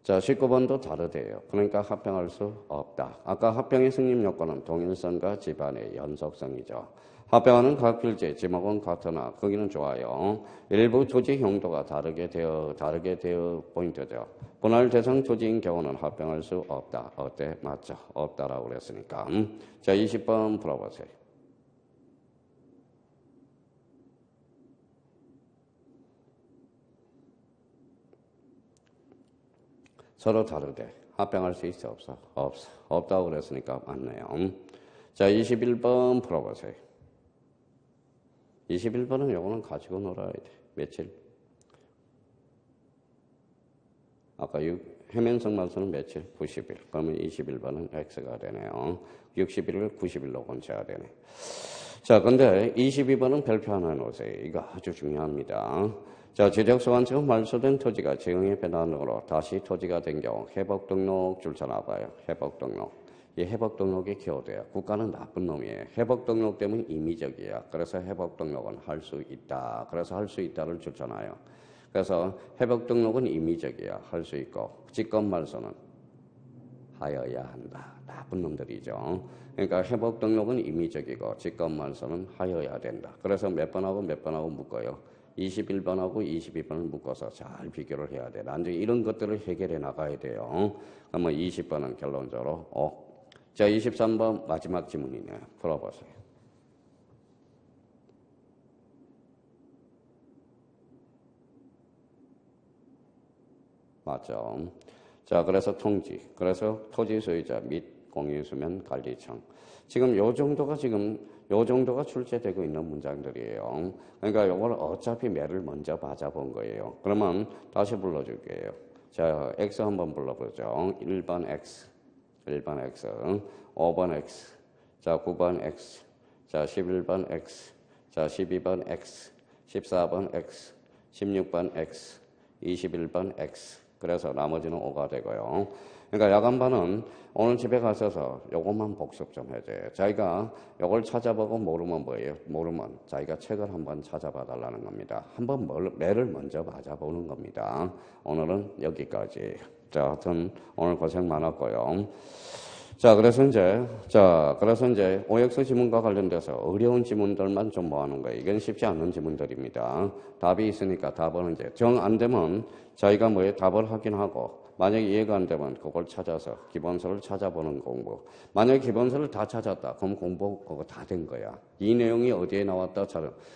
자, 19번도 다르대요. 그러니까 합병할 수 없다. 아까 합병의 승립 요건은 동일성과 집안의 연속성이죠. 합병하는 각 필지, 지목은 같으나 거기는 좋아요. 일부 토지 용도가 다르게 되어 포인트죠. 분할 대상 토지인 경우는 합병할 수 없다. 어때? 맞죠? 없다라고 그랬으니까. 자, 20번 풀어보세요. 서로 다르대. 합병할 수 있어? 없어? 없어. 없다고 그랬으니까 맞네요. 자, 21번 풀어보세요. 21번은 요거는 가지고 놀아야 돼. 며칠? 아까 해면성 말소는 며칠? 90일. 그러면 21번은 X가 되네요. 60일을 90일로 권쳐야 되네. 자, 근데 22번은 별표 하나 놓으세요. 이거 아주 중요합니다. 자, 지적소관청 말소된 토지가 지형의 배당으로 다시 토지가 된 경우 회복등록 줄쳐놔봐요. 회복등록. 이 회복등록이 키워드야. 국가는 나쁜 놈이에요. 회복등록 때문에 임의적이야. 그래서 회복등록은 할 수 있다. 그래서 할 수 있다를 줄쳐놔요. 그래서 회복등록은 임의적이야. 할 수 있고 직권말소는 하여야 한다. 나쁜 놈들이죠. 그러니까 회복등록은 임의적이고 직권말소는 하여야 된다. 그래서 몇 번하고 몇 번하고 묶어요. 21번하고 22번을 묶어서 잘 비교를 해야 돼. 나중에 이런 것들을 해결해 나가야 돼요. 그러면 20번은 결론적으로 자, 23번 마지막 지문이네요. 풀어보세요. 맞죠? 자, 그래서 통지, 그래서 토지 소유자 및 공유수면 관리청. 지금 요 정도가 출제되고 있는 문장들이에요. 그러니까 요걸 어차피 매를 먼저 받아본 거예요. 그러면 다시 불러줄게요. 자, X 한번 불러보죠. 1번 X, 5번 X, 자, 9번 X, 자, 11번 X, 자, 12번 X, 14번 X, 16번 X, 21번 X. 그래서 나머지는 5가 되고요. 그러니까 야간반은 오늘 집에 가셔서 요것만 복습 좀 해줘요. 자기가 요걸 찾아보고 모르면 뭐예요? 모르면 자기가 책을 한번 찾아봐 달라는 겁니다. 한번 매를 먼저 맞아보는 겁니다. 오늘은 여기까지. 자, 하여튼 오늘 고생 많았고요. 자, 그래서 이제 OX 지문과 관련돼서 어려운 지문들만 좀 모아놓은 거예요. 이건 쉽지 않은 지문들입니다. 답이 있으니까 답은 이제 정 안 되면 자기가 답을 확인하고 만약에 이해가 안 되면 그걸 찾아서 기본서를 찾아보는 공부. 만약에 기본서를 다 찾았다. 그럼 공부 그거 다 된 거야. 이 내용이 어디에 나왔다.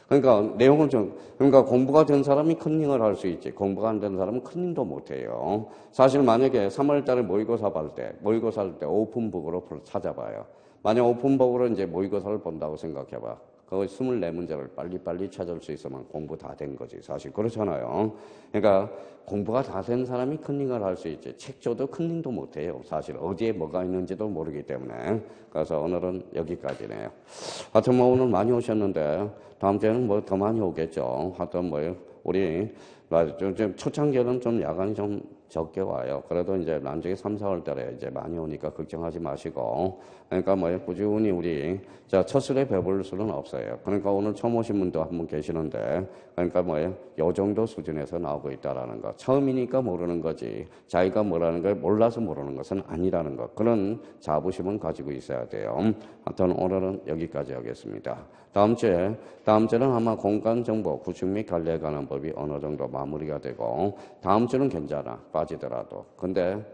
그러니까 그러니까 공부가 된 사람이 컨닝을 할 수 있지. 공부가 안 된 사람은 컨닝도 못 해요. 사실 만약에 3월 달에 모의고사 할 때 오픈북으로 찾아봐요. 만약 오픈북으로 이제 모의고사를 본다고 생각해봐. 그 24문제를 빨리빨리 찾을 수 있으면 공부 다 된 거지. 사실 그렇잖아요. 그러니까 공부가 다 된 사람이 컨닝을 할 수 있지. 책 줘도 컨닝도 못해요. 사실 어디에 뭐가 있는지도 모르기 때문에. 그래서 오늘은 여기까지네요. 하여튼 뭐 오늘 많이 오셨는데 다음 주에는 뭐 더 많이 오겠죠. 하여튼 뭐 우리 좀 초창기에는 좀 야간이 좀 적게 와요. 그래도 이제 나중에 3, 4월 달에 이제 많이 오니까 걱정하지 마시고. 그러니까 뭐 꾸준히 우리 첫 술에 배부를 수는 없어요. 그러니까 오늘 처음 오신 분도 한 분 계시는데 그러니까 뭐 요 정도 수준에서 나오고 있다라는 거. 처음이니까 모르는 거지. 자기가 뭐라는 걸 몰라서 모르는 것은 아니라는 거. 그런 자부심은 가지고 있어야 돼요. 하여튼 오늘은 여기까지 하겠습니다. 다음 주에는 아마 공간정보, 구축 및 관리에 관한 법이 어느 정도 마무리가 되고 다음 주는 괜찮아. 빠지더라도. 근데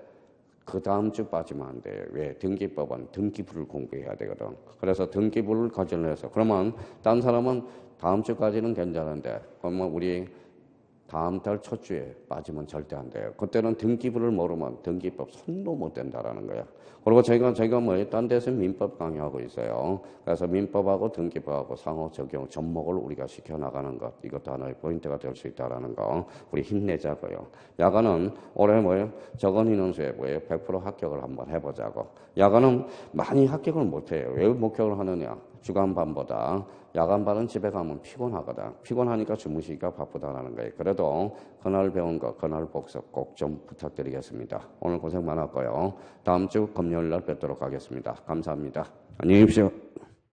그 다음 주 빠지면 안 돼요. 왜? 등기법은 등기부를 공부해야 되거든. 그래서 등기부를 관련해서 그러면 딴 사람은 다음 주까지는 괜찮은데 그러면 우리 다음 달 첫 주에 빠지면 절대 안 돼요. 그때는 등기부를 모르면 등기법 손도 못 댄다라는 거야. 그리고 제가 뭐 딴 데서 민법 강의하고 있어요. 그래서 민법하고 등기법하고 상호 적용 접목을 우리가 시켜나가는 것. 이것도 하나의 포인트가 될 수 있다라는 거. 우리 힘내자고요. 야간은 올해 뭐예요? 적은 인원수에 뭐예요? 100% 합격을 한번 해보자고. 야간은 많이 합격을 못해요. 왜 목격을 하느냐? 주간반보다 야간반은 집에 가면 피곤하거든. 피곤하니까 주무시기가 바쁘다라는 거예요. 그래도 그날 배운 거, 그날 복습 꼭 좀 부탁드리겠습니다. 오늘 고생 많았고요. 다음 주 금요일 날 뵙도록 하겠습니다. 감사합니다. 안녕히 계십시오.